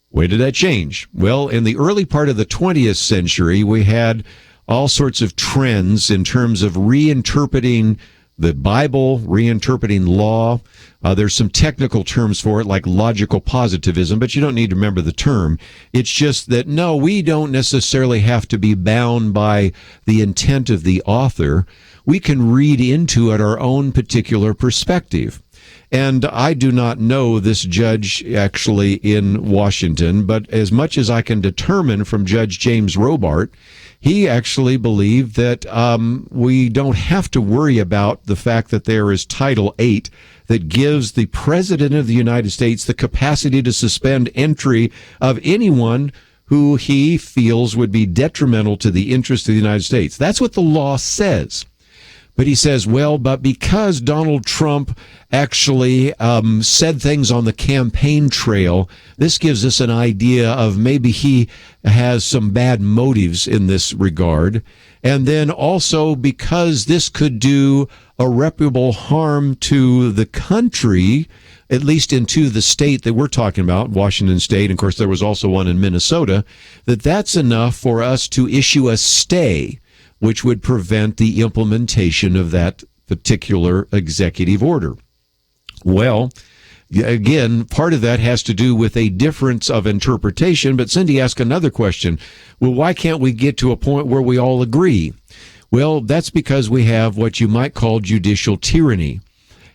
Where did that change? Well, in the early part of the 20th century, we had all sorts of trends in terms of reinterpreting the Bible, reinterpreting law. There's some technical terms for it, like logical positivism, but you don't need to remember the term. It's just that, no, we don't necessarily have to be bound by the intent of the author. We can read into it our own particular perspective. And I do not know this judge actually in Washington, but as much as I can determine from Judge James Robart, he actually believed that we don't have to worry about the fact that there is Title VIII that gives the President of the United States the capacity to suspend entry of anyone who he feels would be detrimental to the interest of the United States. That's what the law says. But he says, well, but because Donald Trump actually said things on the campaign trail, this gives us an idea of maybe he has some bad motives in this regard. And then also because this could do irreparable harm to the country, at least into the state that we're talking about, Washington State, and of course there was also one in Minnesota, that's enough for us to issue a stay, which would prevent the implementation of that particular executive order. Well, again, part of that has to do with a difference of interpretation, but Cindy asked another question. Well, why can't we get to a point where we all agree? Well, that's because we have what you might call judicial tyranny.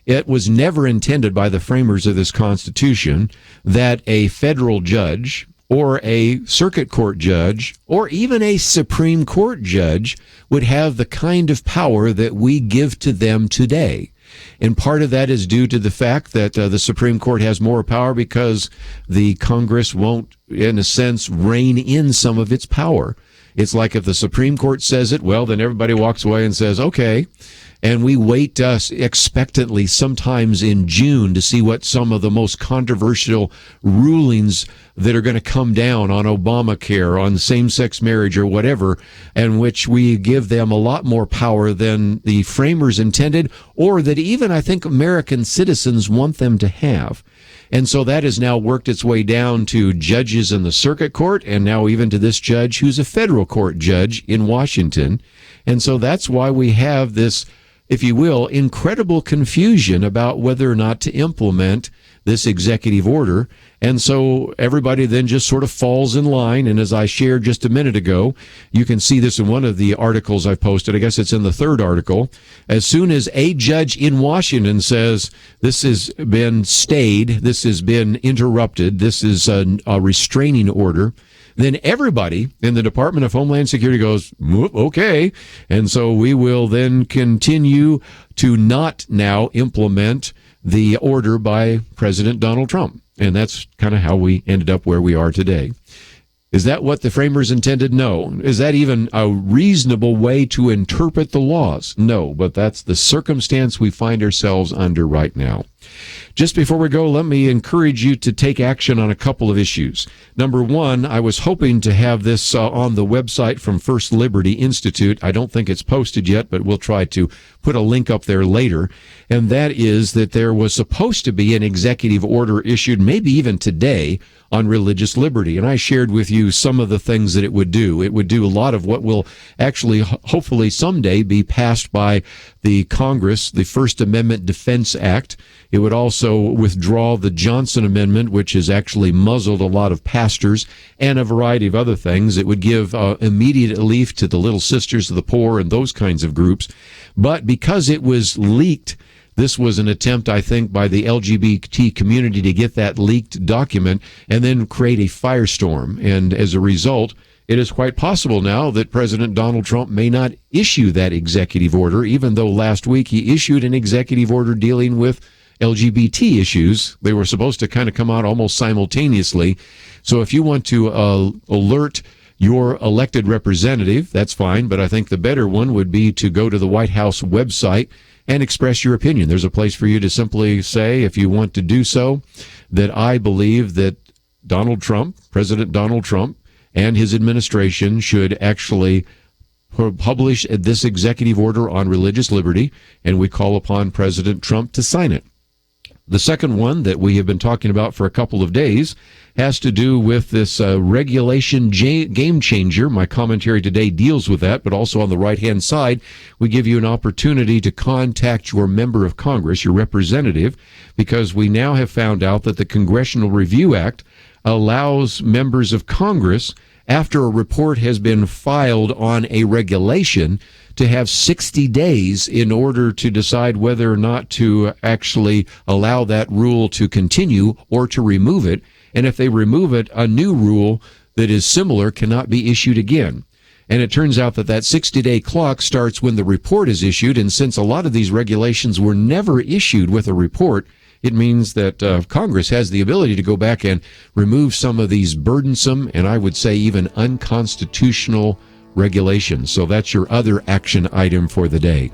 It was never intended by the framers of this Constitution that a federal judge or a circuit court judge, or even a Supreme Court judge would have the kind of power that we give to them today. And part of that is due to the fact that the Supreme Court has more power because the Congress won't in a sense, rein in some of its power. It's like if the Supreme Court says it, well, then everybody walks away and says, okay. And we wait expectantly sometimes in June to see what some of the most controversial rulings that are going to come down on Obamacare, on same-sex marriage or whatever, and which we give them a lot more power than the framers intended, or that even I think American citizens want them to have. And so that has now worked its way down to judges in the circuit court, and now even to this judge who's a federal court judge in Washington. And so that's why we have this, if you will, incredible confusion about whether or not to implement this executive order. And so everybody then just sort of falls in line. And as I shared just a minute ago, you can see this in one of the articles I've posted. I guess it's in the third article. As soon as a judge in Washington says this has been stayed, this has been interrupted, this is a restraining order, then everybody in the Department of Homeland Security goes, okay. And so we will then continue to not now implement the order by President Donald Trump. And that's kind of how we ended up where we are today. Is that what the framers intended? No. Is that even a reasonable way to interpret the laws? No, but that's the circumstance we find ourselves under right now. Just before we go, let me encourage you to take action on a couple of issues. Number one, I was hoping to have this on the website from First Liberty Institute. I don't think it's posted yet, but we'll try to put a link up there later. And that is that there was supposed to be an executive order issued, maybe even today, on religious liberty. And I shared with you some of the things that it would do. It would do a lot of what will actually, hopefully someday, be passed by the Congress, the First Amendment Defense Act. It would also withdraw the Johnson Amendment, which has actually muzzled a lot of pastors, and a variety of other things. It would give immediate relief to the Little Sisters of the Poor and those kinds of groups. But because it was leaked, this was an attempt, I think, by the LGBT community to get that leaked document and then create a firestorm. And as a result, it is quite possible now that President Donald Trump may not issue that executive order, even though last week he issued an executive order dealing with LGBT issues. They were supposed to kind of come out almost simultaneously. So if you want to alert your elected representative, that's fine. But I think the better one would be to go to the White House website and express your opinion. There's a place for you to simply say, if you want to do so, that I believe that Donald Trump, President Donald Trump, and his administration should actually publish this executive order on religious liberty, and we call upon President Trump to sign it. The second one that we have been talking about for a couple of days has to do with this regulation game changer. My commentary today deals with that, but also on the right-hand side, we give you an opportunity to contact your member of Congress, your representative, because we now have found out that the Congressional Review Act allows members of Congress, after a report has been filed on a regulation, to have 60 days in order to decide whether or not to actually allow that rule to continue or to remove it. And if they remove it, a new rule that is similar cannot be issued again. And it turns out that that 60-day clock starts when the report is issued. And since a lot of these regulations were never issued with a report, it means that Congress has the ability to go back and remove some of these burdensome and I would say even unconstitutional regulations. So that's your other action item for the day.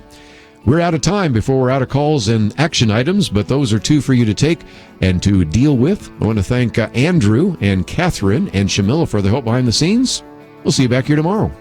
We're out of time before we're out of calls and action items, but those are two for you to take and to deal with. I want to thank Andrew and Catherine and Shamila for the help behind the scenes. We'll see you back here tomorrow.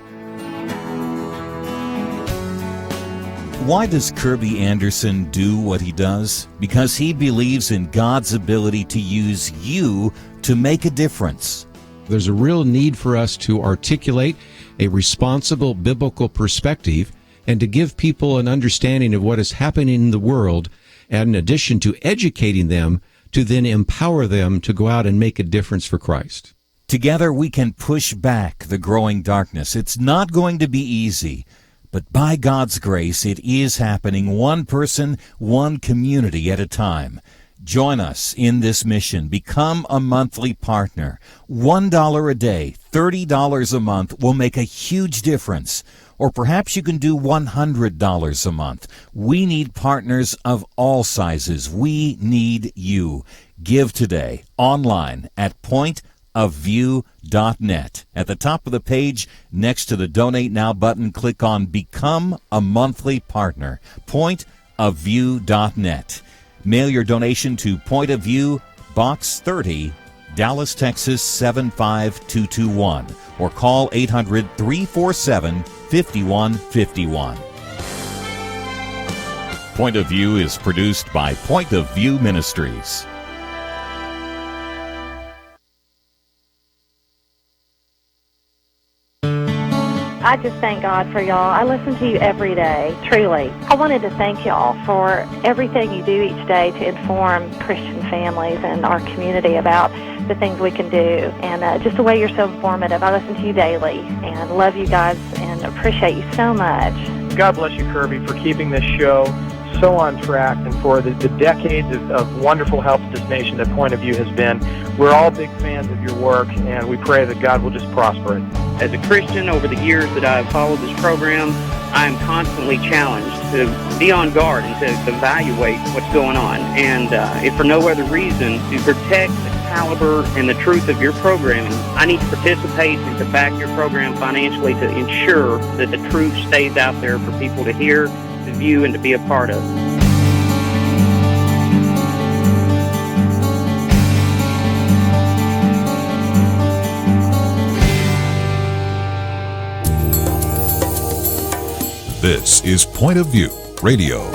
Why does Kerby Anderson do what he does? Because he believes in God's ability to use you to make a difference. There's a real need for us to articulate a responsible biblical perspective and to give people an understanding of what is happening in the world, and in addition to educating them, to then empower them to go out and make a difference for Christ. Together we can push back the growing darkness. It's not going to be easy, but by God's grace, it is happening one person, one community at a time. Join us in this mission. Become a monthly partner. $1 a day, $30 a month will make a huge difference. Or perhaps you can do $100 a month. We need partners of all sizes. We need you. Give today online at pointofview.org. pointofview.net. At the top of the page, next to the Donate Now button, click on Become a Monthly Partner. Pointofview.net. Mail your donation to Point of View, Box 30, Dallas, Texas 75221, or call 800-347-5151. Point of View is produced by Point of View Ministries. I just thank God for y'all. I listen to you every day, truly. I wanted to thank y'all for everything you do each day to inform Christian families and our community about the things we can do, and just the way you're so informative. I listen to you daily and love you guys and appreciate you so much. God bless you, Kerby, for keeping this show so on track and for the decades of wonderful help to this nation that Point of View has been. We're all big fans of your work, and we pray that God will just prosper it. As a Christian, over the years that I've followed this program, I am constantly challenged to be on guard and to evaluate what's going on. And if for no other reason, to protect the caliber and the truth of your programming, I need to participate and to back your program financially to ensure that the truth stays out there for people to hear, to view, and to be a part of. This is Point of View Radio.